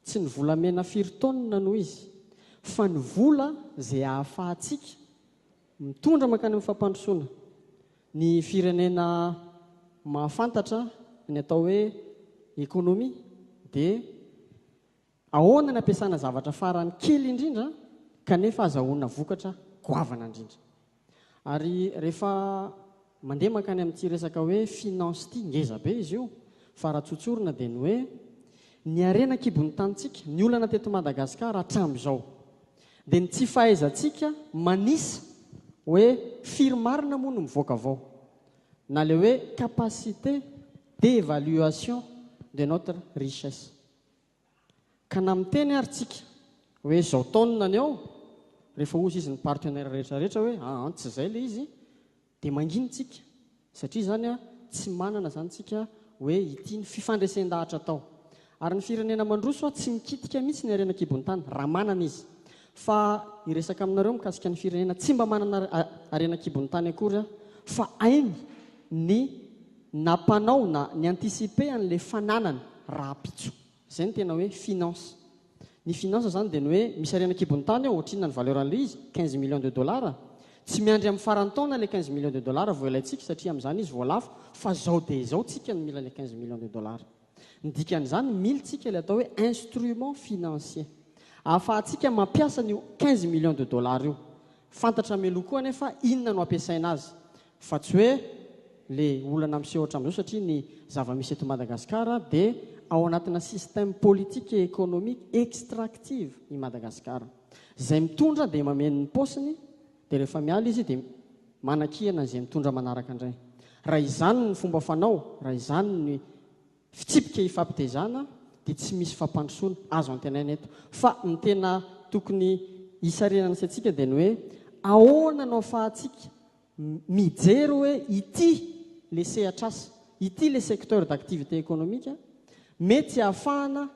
Tsy ny volamena firy taonina no izy, fa ny vola izay ahafahantsika mitondra makany amin'ny fampandrosoana ny firenena mahafantatra ny atao hoe ekonomia dia ahoana ny ampiasana zavatra farany kely indrindra kanefa azahoana vokatra goavana indrindra. Ary rehefa mandeha makany amin'ity resaka hoe finance ity ngeza be izy io fa raha tsotsorina dia ny hoe ny arenan-kibon'ny tanitsika ny olana teto Madagasikara hatramin'izao dia ny tsy fahaizantsika manisa hoe firy-marina moa no mivoaka avao na le hoe capacité d'évaluation de notre richesse. Ka na miteny ary tsika hoe zao taonina ny ao rehefa ozy izy ny partenaire rehetrarehetra hoe tsy izay le izy dia manginitsika satria zany tsy manana zany tsika hoe ity ny fifandresen-dahatra tao. Ary ny firenena mandroso tsy mikitika mihitsy ny arenan-kibon'ny tany raha manana izy, fa iresaka aminareo mikasika ny firenena tsy mba manana arenan-kibon'ny tany akory fa ainy ny nampanao na ny anticiper an'le fananany raha pitso. Izay ny tena hoe finance. Ny finance zany dia ny hoe misy arenan-kibon'ny tany ao ohatrina ny valeur an'le izy 15 millions de dollars, tsy miandry amin'ny farantaona le 15 millions de dollars voalaitsika satria amin'izany izy voalafo, fa zao dia zao tsika ny mila le 15 millions de dollars. Ny dikan'izany militsika le atao hoe instrument financier ahafahantsika mampiasa ny 15 millions de dollars io. Fantatra meloa koa anefa inona no ampiasaina azy, fa tsy hoe le olana misehotra amin'izao satria ny zava-misy eto Madagasikara dia ao anatina système politique et économique extractive i Madagasikara. Izay mitondra dia mameno ny paosiny dia rehefa miala izy dia manan-kihana izay mitondra manaraka indray. Raha izany ny fomba fanao, raha izany ny fitsipika hifampitezana dia tsy misy fampandrosoana azo antenaina eto. Fa ny tena tokony hisarenana antsika dia ny hoe ahoana no ahafahantsika mijery hoe ity le sehatr'asa, ity le secteur d'activité économique mety ahafahana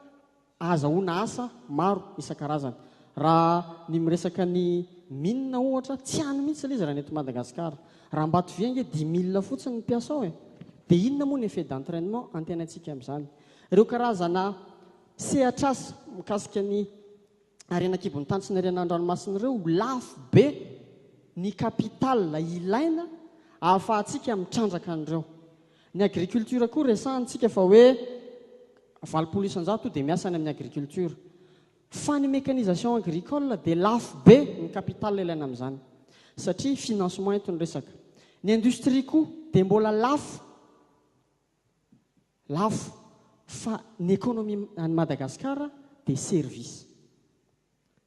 azahoana asa maro isan-karazany. Raha ny miresaka ny minina ohatra tsy hany mihitsy le izy raha neto Madagasikara. Raha mbato viange 10 000 fotsiny ny mpiasa ao dia inona moa ny effet d'entraînement antenaintsika amin'izany. Ireo karazana sehatr'asa mikasika ny arenan-kibon'ny tany sy ny arenan-dranomasina ireo lafo be ny kapitala ilaina ahafahantsika mitrandraka an'ireo. Ny agriculture koa resahantsika fa hoe 20 isan-jato dia miasa any amin'ny agriculture, fa ny mécanisation agricole dia lafo be ny kapitala ilaina amin'izany satria financement eto ny resaka. Ny industrie koa dia mbola lafo fa ny économie any Madagasikara dia service.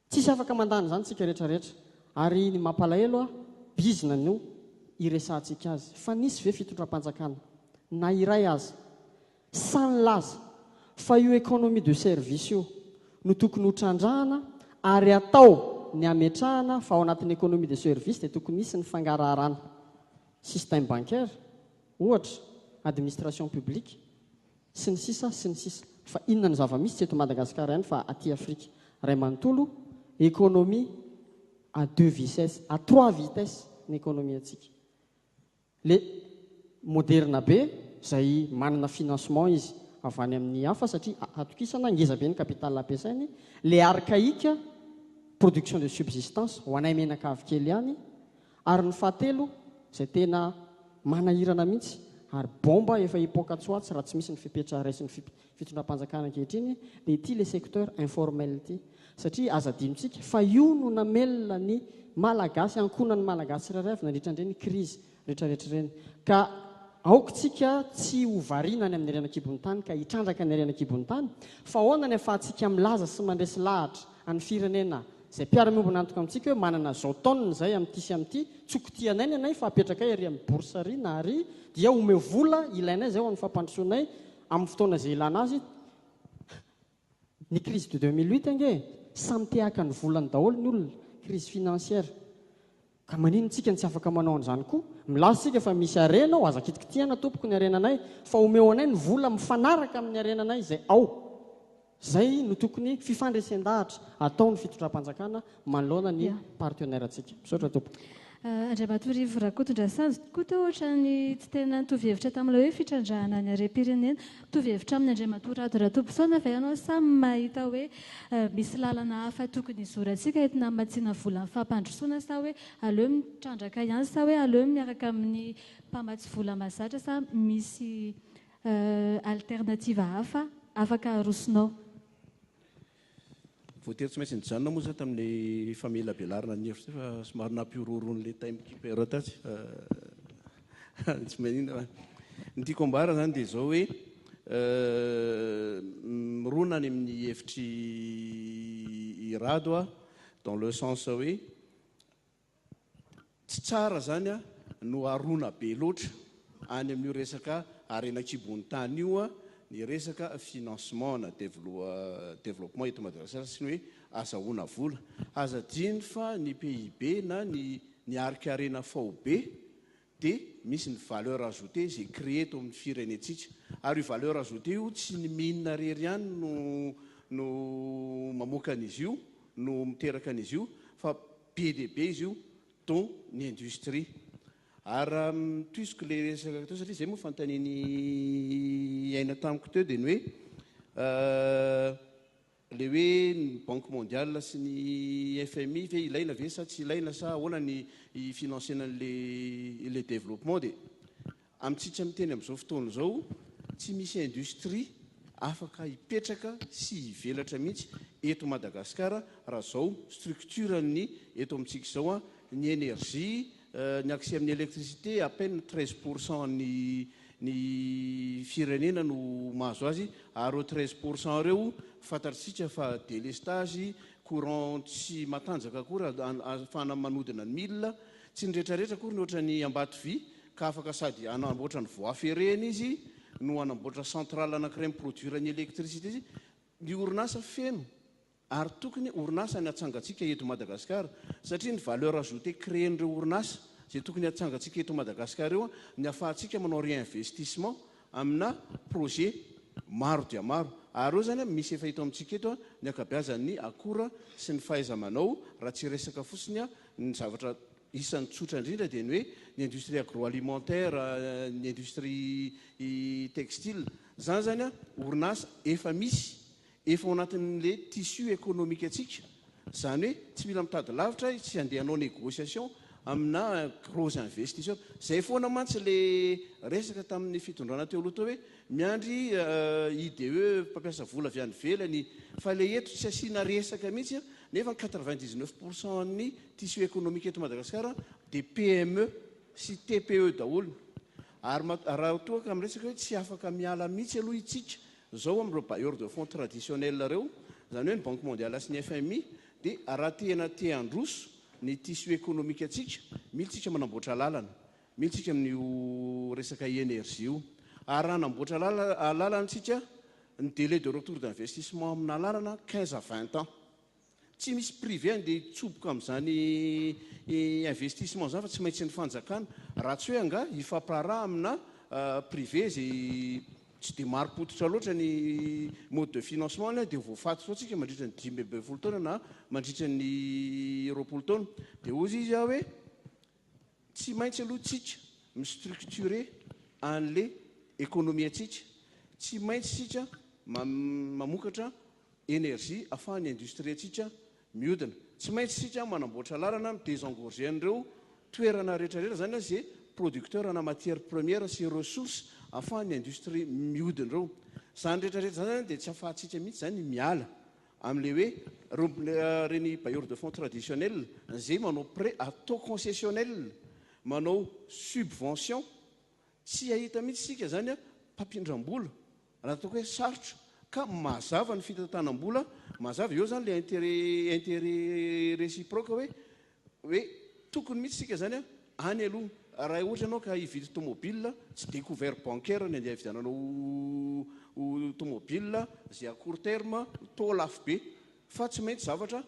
Tsisy afaka mandany zany tsika rehetrarehetra ary ny mampalahelo bizina no iresantsika azy, fa nisy ve fitondram-panjakana na iray azy sany laza fa io économie de service io no tokony hotrandrahana ary atao ny ametrahana fa ao anatin'ny économie de service dia tokony misy ny fangaraharaana système bancaire ohatra, administration publique sy ny sisa sy ny sisa. Fa inona ny zava-misy tsy eto Madagasikara ihany fa aty Afrika ray manontolo économie à 2 vitesses, à 3 vitesses ny économie atsika. Le moderna be izay manana financement izy avy any amin'ny hafa satria atokisana ngeza be ny capital ampiasainy, le archaïque production de subsistance ho anay menaka avy kely ihany, ary ny fahatelo izay tena manahirana mihitsy ary bomba efa hipoaka tsoatsy raha tsy misy ny fipetra raisy ny fitondram-panjakana ankehitriny dia ity le secteur informel ity, satria aza adinontsika fa io no namelona ny malagasy, ankonany malagasy rairay avy nandritrandreny crise rehetrarehetra ireny. Ka aokontsika tsy ho variana ny amin'ny arenan-kibon'ny tany ka hitrandraka ny arenan-kibon'ny tany, fa ahoana ny ahafahantsika milaza sy mandresy lahatra any firenena izay mpiara-miombona nantoka amintsika hoe manana zao taonina izay amin'ity sy amin'ity, tsokitianay anay fa apetrakay ary amin'ny bourserie na ary dia ome vola ilainay izay ho amin'ny fampandrosoanay amin'ny fotoana izay ilana azy. Ny crise de 2008 ange samy tehaka ny volany daholo ny olona, crise financière. Ka manino tsika ny tsy afaka manao an'izany koa, milaza tsika fa misy arena ao, aza kitikitihana tompoko ny arenanay, fa omeo anay ny vola mifanaraka amin'ny arenanay izay ao. Zay no tokony fifandresen-dahatra atao ny fitondram-panjakana manoloana ny partenaire atsika. Misaotra tompoko. Andriamatoarivo Rakotondrasanjo koa teo ohatrany tsy tena nitovy-hevitra tamin'ilay hoe fitrandrahana ny harem-pirenena. Mitovy-hevitra amin'ny Andriamatoa Rado Ratobisona fa ianao samy mahita hoe misy lalana hafa tokony izorantsika entina hamatsiana vola amin'ny fampandrosoana sa hoe aleo mitrandraka ihany sa hoe aleo miaraka amin'ny mpamatsy vola mahazatra sa misy alternativa hafa afaka arosonao. Voatery tsy maintsy nijanona moa zany tamin'ny famille Belarina ny hevitra fa somary nampiororon'ilay timekeeper tatsy tsy maninona ny tiako ambara zany dia izao hoe mirona any amin'ny hevitry irado dans le sens hoe tsy tsara zany no arona be loatra any amin'io resaka arenan-kibon'ny tany io ny resaka financement na développement eto Madagasikara sy ny hoe azahoana vola. Aza diny fa ny PIB na ny arika-arena fao be dia misy ny valeur ajoutée izay créé eto amin'ny firenentsika. Ary io valeur ajoutée io tsy ny mine rery ihany no mamoaka an'izy io, no miteraka an'izy io, fa be dia be izy io dont ny industrie. Ary toisiko ilay resaka teo satria izay moa fanontaniany aina tamiko teo dia ny hoe ilay hoe ny Banque mondiale sy ny FMI ve ilaina ve sa tsy ilaina sa ahoana ny financena le développement dia amintsika miteny amin'izao fotoana izao tsy misy industrie afaka hipetraka sy hivelatra mihitsy eto Madagasikara raha izao structurany eto amintsika izao ny énergie ny accès amin'ny électricité à peine 13% ny firenena no mahazo azy ary 13% ireo fantatsika fa délestage courant tsy matanjaka akory ahafahana manodina ny milina tsy nyrehetrarehetra akory ny ohatra ny Ambatovy ka afaka sady anamboatra ny voie ferrée izy no anamboatra centrale anankiray miproduire ny électricité izy ny orinasa feno ary tokony orinasa ny atsangatsika eto Madagasikara satria ny valeur ajoutée créen'ireo orinasa izay tokony atsangatsika eto Madagasikara eo ny ahafahantsika manao réinvestissement amina projet maro dia maro ary eo zany misy efa hita amintsika eto ny akabeazan'ny akora sy ny fahaiza-manao raha tsy resaka fotsiny ny zavatra isan'ny tsotra indrindra dia ny hoe ny industrie agroalimentaire ny industrie textile zany zany orinasa efa misy efa ao anatin'le tissu économique atsika zany hoe tsy mila mitady lavitra tsy andehanao négociation amina gros investisseurs zay foana mantsy le resaka tamin'ny fitondrana teo aloha teo hoe miandry IDE mpampiasa vola avy any ivelany fa le eto tsy asiana resaka mihitsy nefa 99% ny tissu économique eto Madagasikara dia PME sy TPE daholo ary raha toaka amin'ny resaka hoe tsy afaka miala mihitsy aloha itsika zao amin'ireo bailleurs de fonds traditionnels reo zany hoe ny Banque mondiale sy ny FMI dia raha tena te-handroso ny tissu économique atsika mila tsika manamboatra lalana mila tsika amin'io resaka énergie io ary raha namboatra lalanatsika ny délai de retour d'investissement amina lalana 15 à 20 ans tsy misy privé andeha tsoboka amin'izany investissement zany fa tsy maintsy ny fanjakana raha tsy hoe anga hifampiraharaha amina privé zay tsy dia maro-potitra loatra ny mode de financement dia voafaty sao tsika mandritra ny 10 taona na mandritra ny 20 taona dia ozy izy hoe tsy maintsy aloha tsika mistructuré an'le économie atsika tsy maintsy tsika mamokatra énergie ahafahany industrie atsika mihodina tsy maintsy tsika manamboatra lalana désengorger an'ireo toerana rehetrarehetra zany zay producteur ana matière première sy ressources ahafahany industrie mihodina ireo zany rehetrarehetra zany dia tsy ahafahantsika mihitsy zany miala amin'le hoe reny bailleurs de fonds traditionnels zay manao prêt à taux concessionnel manao subvention tsy ahita mihitsy sika zany mpampindram-bola raha ataoko hoe sarotra ka mazava ny fitantanam-bola mazava eo zany le intérêt réciproque hoe tokony mihitsy sika zany any aloha raha ohatra ianao ka hividy tomobile tsy dia couvert bancaire ny andeha hividananao tomobile zay à court terme taux lafo be fa tsy maintsy zavatra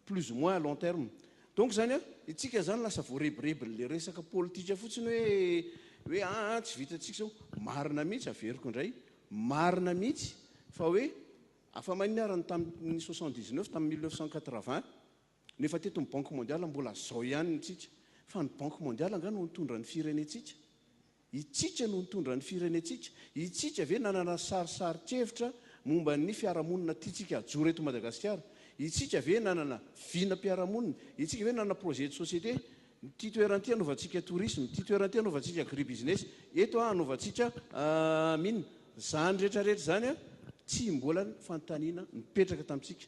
plus ou moins à long terme donc zany itsika zany lasa voarebiribin'le resaka politika fotsiny hoe tsy vitantsika zao marina mihitsy averiko indray marina mihitsy fa hoe afa manina arany tamin'ny 79 tamin'ny 1980 nefa teto ny Banque mondiale mbola zao ihany tsika fa ny banque mondiale anga no nitondra ny firenetsika, itsika no nitondra ny firenetsika, itsika ve nanana sarisaritsevitra momba ny fiarahamonina tiatsika ajoro eto Madagasikara, itsika ve nanana vinam-piarahamonina, itsika ve nanana projet de société, ty toeranty anaovantsika tourisme, ty toeranty anaovantsika agribusiness, eto anaovantsika mine zany rehetrarehetra zany tsy mbola fanontaniana mipetraka tamintsika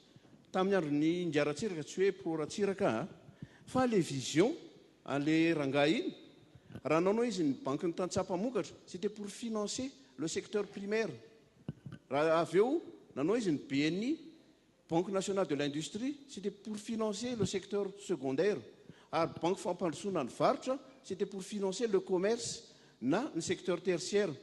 tamin'ny andron'ny Ngiaratsiraka, tsy hoe Proratsiraka fa le vision le rangahy iny raha nanao izy ny banque ny tantsapamokatra, c'était pour financer le secteur primaire. Raha avy eo nanao izy ny BNI, Banque nationale de l'industrie, c'était pour financer le secteur secondaire. Ary banque fampandrosoana ny varotra, c'était pour financer le commerce na ny secteur tertiaire.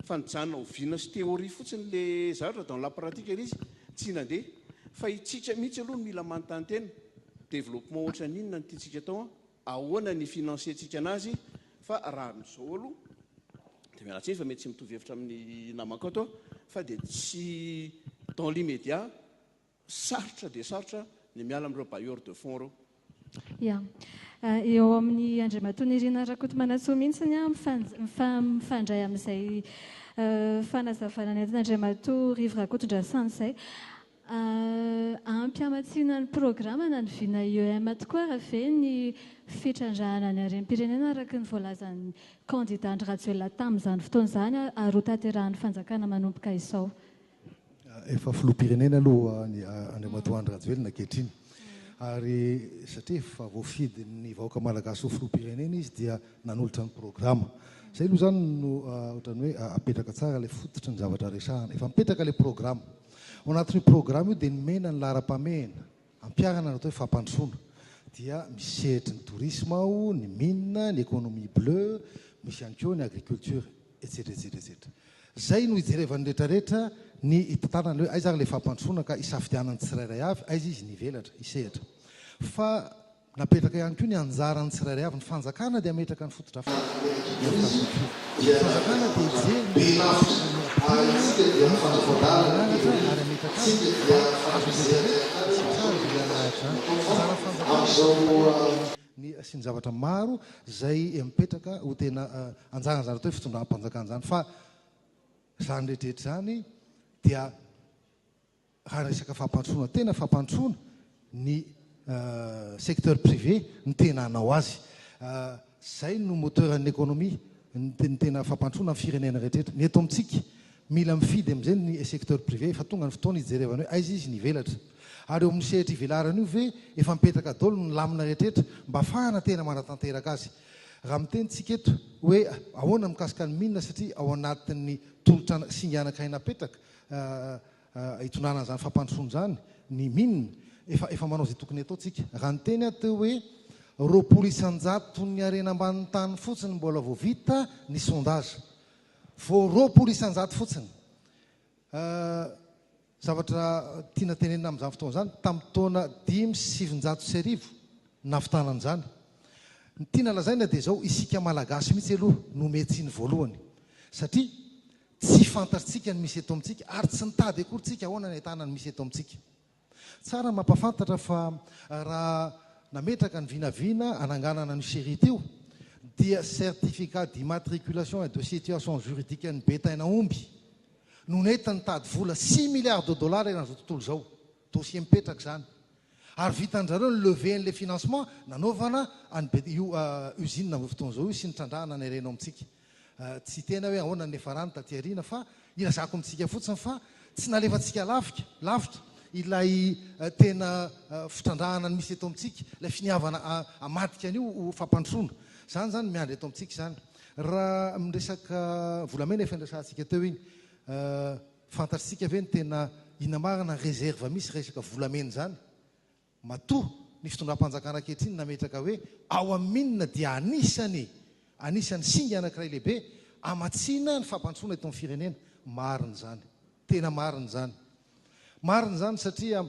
Fa nijanona oviana sy théorie fotsiny le zavatra dans la pratique izy tsy nandeha. Fa itsika mihitsy aloha mila manontany tena développement ohatra n'inona ny tiantsika atao, ahoana ny financentsika anazy, fa raha n'izao aloha dia miala tsiny fa mety tsy mitovy hevitra amin'ny namako ato, fa dia tsy dans l'immédiat sarotra dia sarotra ny miala amin'ireo bailleurs de fonds reo. Ya, eo amin'ny Andriamatoa Nirina Rakotomanantsoa mihitsiny mifandray amin'izay fanazavana ny Andriamatoa Rivo Rakotondrasana izay ampy amatsiana ny programa na ny vina IEM tokoa raha ve ny fitrandrahana ny harem-pirenena araka ny voalazan'ny candidat Rajoelina tamin'izany fotoana izany ary ho tanterahan'ny fanjakana manomboka izao. Efa filoham-pirenena aloha ny Andriamatoa Andry Rajoelina ankehitriny. Ary satria efa voafidy ny vahoaka malagasy ho filoham-pirenena izy dia nanolotra ny programa. Zay aloha zany no ohatrany hoe apetraka tsara ilay fototry ny zavatra resahana. Efa mipetraka ilay programa. Ao anatin'io programa io dia nomena ny laharam-pamehana, ampiarana natao hoe fampandrosoana. Dia misehatra ny tourisme ao, ny mine, ny économie bleue, misy ihany koa ny agriculture, etc. etc. Zay no hijerevan'ny rehetrarehetra ny hitantanana hoe aiza ilay fampandrosoana ka hisafidianany tsirairay avy, aiza izy nivelatra, hisehatra. Fa napetraka ihany koa ny anjaran'ny tsirairay avy, ny fanjakana dia ametraka ny fototra fa. Ny fanjakana dia hijery ny sy ny zavatra maro zay mipetraka ho tena anjarany zany atao hoe fitondram-panjakana zany. Fa zany rehetrarehetra zany dia raha resaka fampandrosoana, tena fampandrosoana ny secteur privé ny tena hanao azy. Zay no moteur'ny économie, ny tena fampandrosoana amin'ny firenena rehetrarehetra. Ny eto amintsika mila mifidy amin'izay ny secteur privé fa tonga ny fotoana hijerevana hoe aiza izy nivelatra. Ary eo amin'ny sehatra ivelarana io ve efa mipetraka daholo ny lamina rehetrarehetra mba ahafahana tena manatanteraka azy. Raha mitenitsika eto hoe ahoana mikasika ny mine satria ao anatin'ny tolotra singanakaina petraka hitondrana zany fampandrosoana zany ny mine efa manao izay tokony ataontsika. Raha ny teny atao hoe roapolo isanjato ny harena ambanin'ny tany fotsiny mbola vao vita ny sondage, vao roapolo isanjato fotsiny. Zavatra tiana tenenina amin'izany fotoana zany tamin'ny taona 5,7 nahavitana an'izany. Ny tiana lazaina dia izao isika malagasy mihitsy aloha no metsiny voalohany satria tsy fantatritsika ny misy eto amintsika ary tsy nitady akory tsika ahoana ny ahitana ny misy eto amintsika. Tsara mampafantatra fa raha nametraka ny vinavina ananganana ny sérité io dia certificat d'immatriculation et de situation juridique ny betaina omby no netany tady vola 6 milliards de dollars eran'izao tontolo izao. Dossier mipetraka zany. Ary vitan'zareo ny lever n'le financement nanaovana io usine amin'ny fotoana izao io sy nitrandrahana ny harena amintsika. Tsy tena hoe ahoana ny efa rano taty aoriana fa ilazako amintsika fotsiny fa tsy nalefantsika lavitra ilay tena fitrandrahana ny misy eto amintsika, ilay finiavana amadika an'io fampandrosoana. Zany zany miandry eto amintsika zany. Raha miresaka volamena efa ndrasantsika teo iny, fantatritsika ve ny tena inamarina réserve misy resaka volamena zany. Matoa ny fitondram-panjakana ankehitriny nametraka hoe ao amin'ny mine dia anisany singa anankiray lehibe amatsiana ny fampandrosoana eto amin'ny firenena. Marina zany, tena marina zany. Marina zany satria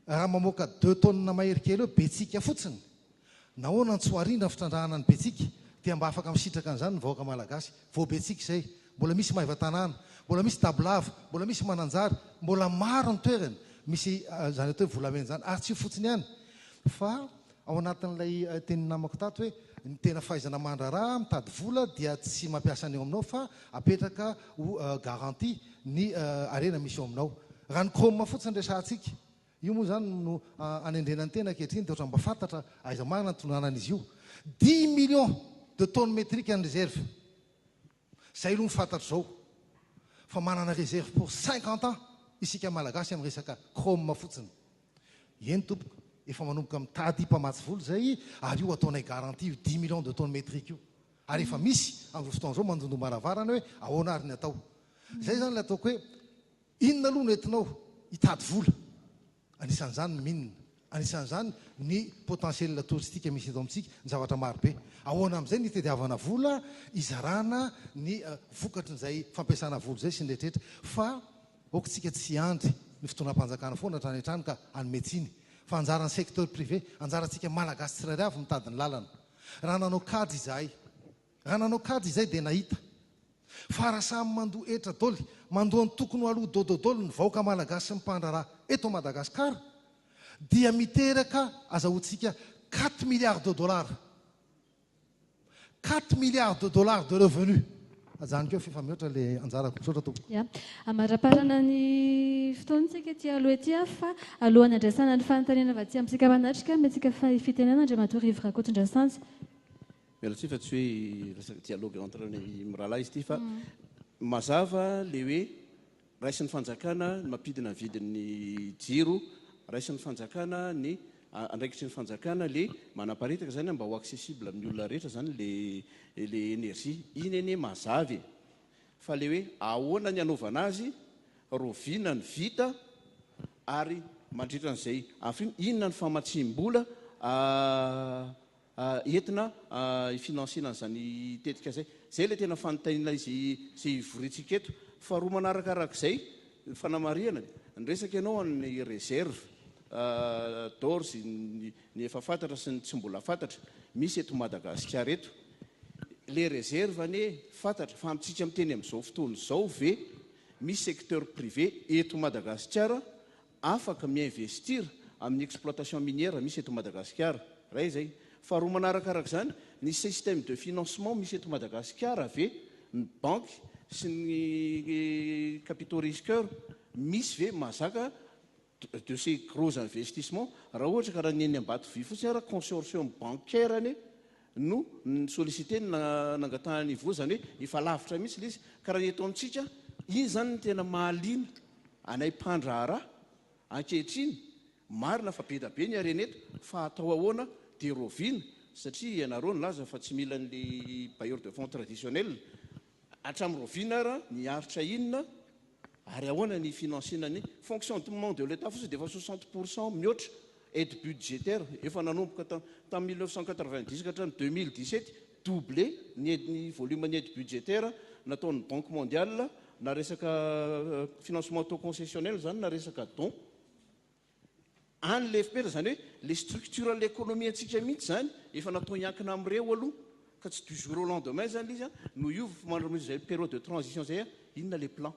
raha mamoaka 2 tonnes mahery kely eo betsika fotsiny, nahoana ny tsoarina ny fitrandrahana ny betsika dia mba afaka misitraka an'izany ny vahoaka malagasy. Vao betsika izay mbola misy maiva-tanàna, mbola misy tablava, mbola misy mananjary, mbola maro ny toerana misy zany atao hoe volamena zany. Ary tsy fotsiny ihany fa ao anatin'ilay teny namako tato hoe ny tena fahaizana mandraraha mitady vola dia tsy mampiasa any eo aminao fa apetraka ho garantie ny arena misy eo aminao. Raha ny chrome fotsiny resantsika io moa zany no anendrenany tena ankehitriny dia ohatran'ny mba fantatra aiza marina ny tonanan'izy io 10 millions de tonnes métriques en réserve. Zay aloha mifantatro zao fa manana réserve pour 50 ans isika malagasy amin'ny resaka chrome fotsiny. Eny tompoko efa manomboka mitady mpamatsy volo zay ary io ataonay garantie 10 millions de tonnes métriques io. Ary efa misy amin'ny fotoana zao mandondomaravarana hoe ahoana ary ny atao. Zay zany le ataoko hoe inona aloha no entinao hitady vola. Anisan'izany minina, anisan'izany ny potentiel touristique misy eto amintsika ny zavatra maro be. Ahoana amin'izay ny tediavana vola izarana ny vokatrin'izay fampiasana vola zay sy ny rehetrarehetra fa okotsika tsy andry ny fotoanam-panjakana foana hatrany hatrany ka anometsiny fa anjaran'ny secteur privé anjarantsika malagasy tsirairay avy mitady ny lalana. Raha nanao kady izay dia nahita fa raha samy mandoa etra daoly mandoa ny tokony ho aloha dododolo ny vahoaka malagasy sy mpandraraha eto Madagasikara dia miteraka azahoantsika 4 milliards de dollars 4 milliards de dollars de revenus. Azany keo fifa mihoatra le anjarako misaotra tompoko. Ya, amaraparana ny fotoantsika ety aloha ety fa alohan'ny andraisana ny fanontaniana avy aty amintsika manatrika metsika fitenena Andriamatoa Rivo Rakotondrasantsy. Miala tsy fa tsy hoe resaka dialogue entre ny mirahalahy izy ity fa mazava le hoe raisin'ny fanjakana ny mampidina ny vidin'ny jiro, raisin'ny fanjakana ny andraikitry ny fanjakana le manaparitaka zany mba ho accessible amin'ny olona rehetra zany le énergie iny eny mazavy fa le hoe ahoana ny anaovana azy rovina ny vita ary mandritra an'izay afiny inona ny famatsim-bola entina ifinansiana an'izany tetika zay le tena fanontaniana izy zay ivoritsika eto fa roa manarakarak'izay fanamariana ny resaka ianao ny réserve d'or sy ny efa fantatra sy ny tsy mbola fantatra misy eto Madagasikara eto le réserve ane fantatra fa amitsika miteny amin'izao fotoana izao ve misy secteur privé eto Madagasikara afaka miinvestir amin'ny exploitation minière misy eto Madagasikara ray zay fa roa manarakarak' zany ny système de financement misy eto Madagasikara ve ny banque sy ny capitaux risqueurs misy ve mazaka de ces gros investissements raha ohatra ka raha ny eny Ambatovy fotsiny raha consortium bancaire ane no sollicité nangatahany voa zany hoe efa lavitra mihitsy izy ka raha eto amintsika iny zany ny tena mahaliana anay mpandraharaha ankehitriny marina fa be da be ny areneto fa atao ahoana de rovina satria ianareo ny laza fa tsy mila ny bailleur de fonds traditionnel hatramin'ny rovina raha niaritra inona ary ahoana ny finansiana ny fonctionnement de l'État fotsiny dia efa 60% mihoatra aide budgétaire efa nanomboka tamin'ny 1990 ka hatramin'ny 2017 doublé ny volume ny aide budgétaire nataon'ny Banque mondiale na resaka financement auto concessionnel zany na resaka don an'le FPR zany hoe les structures de l'économie antsika mihitsy zany efa natao iankina amin'ireo aloha ka tsy du jour au lendemain zany izy no io mandromizay période de transition zay inona les plans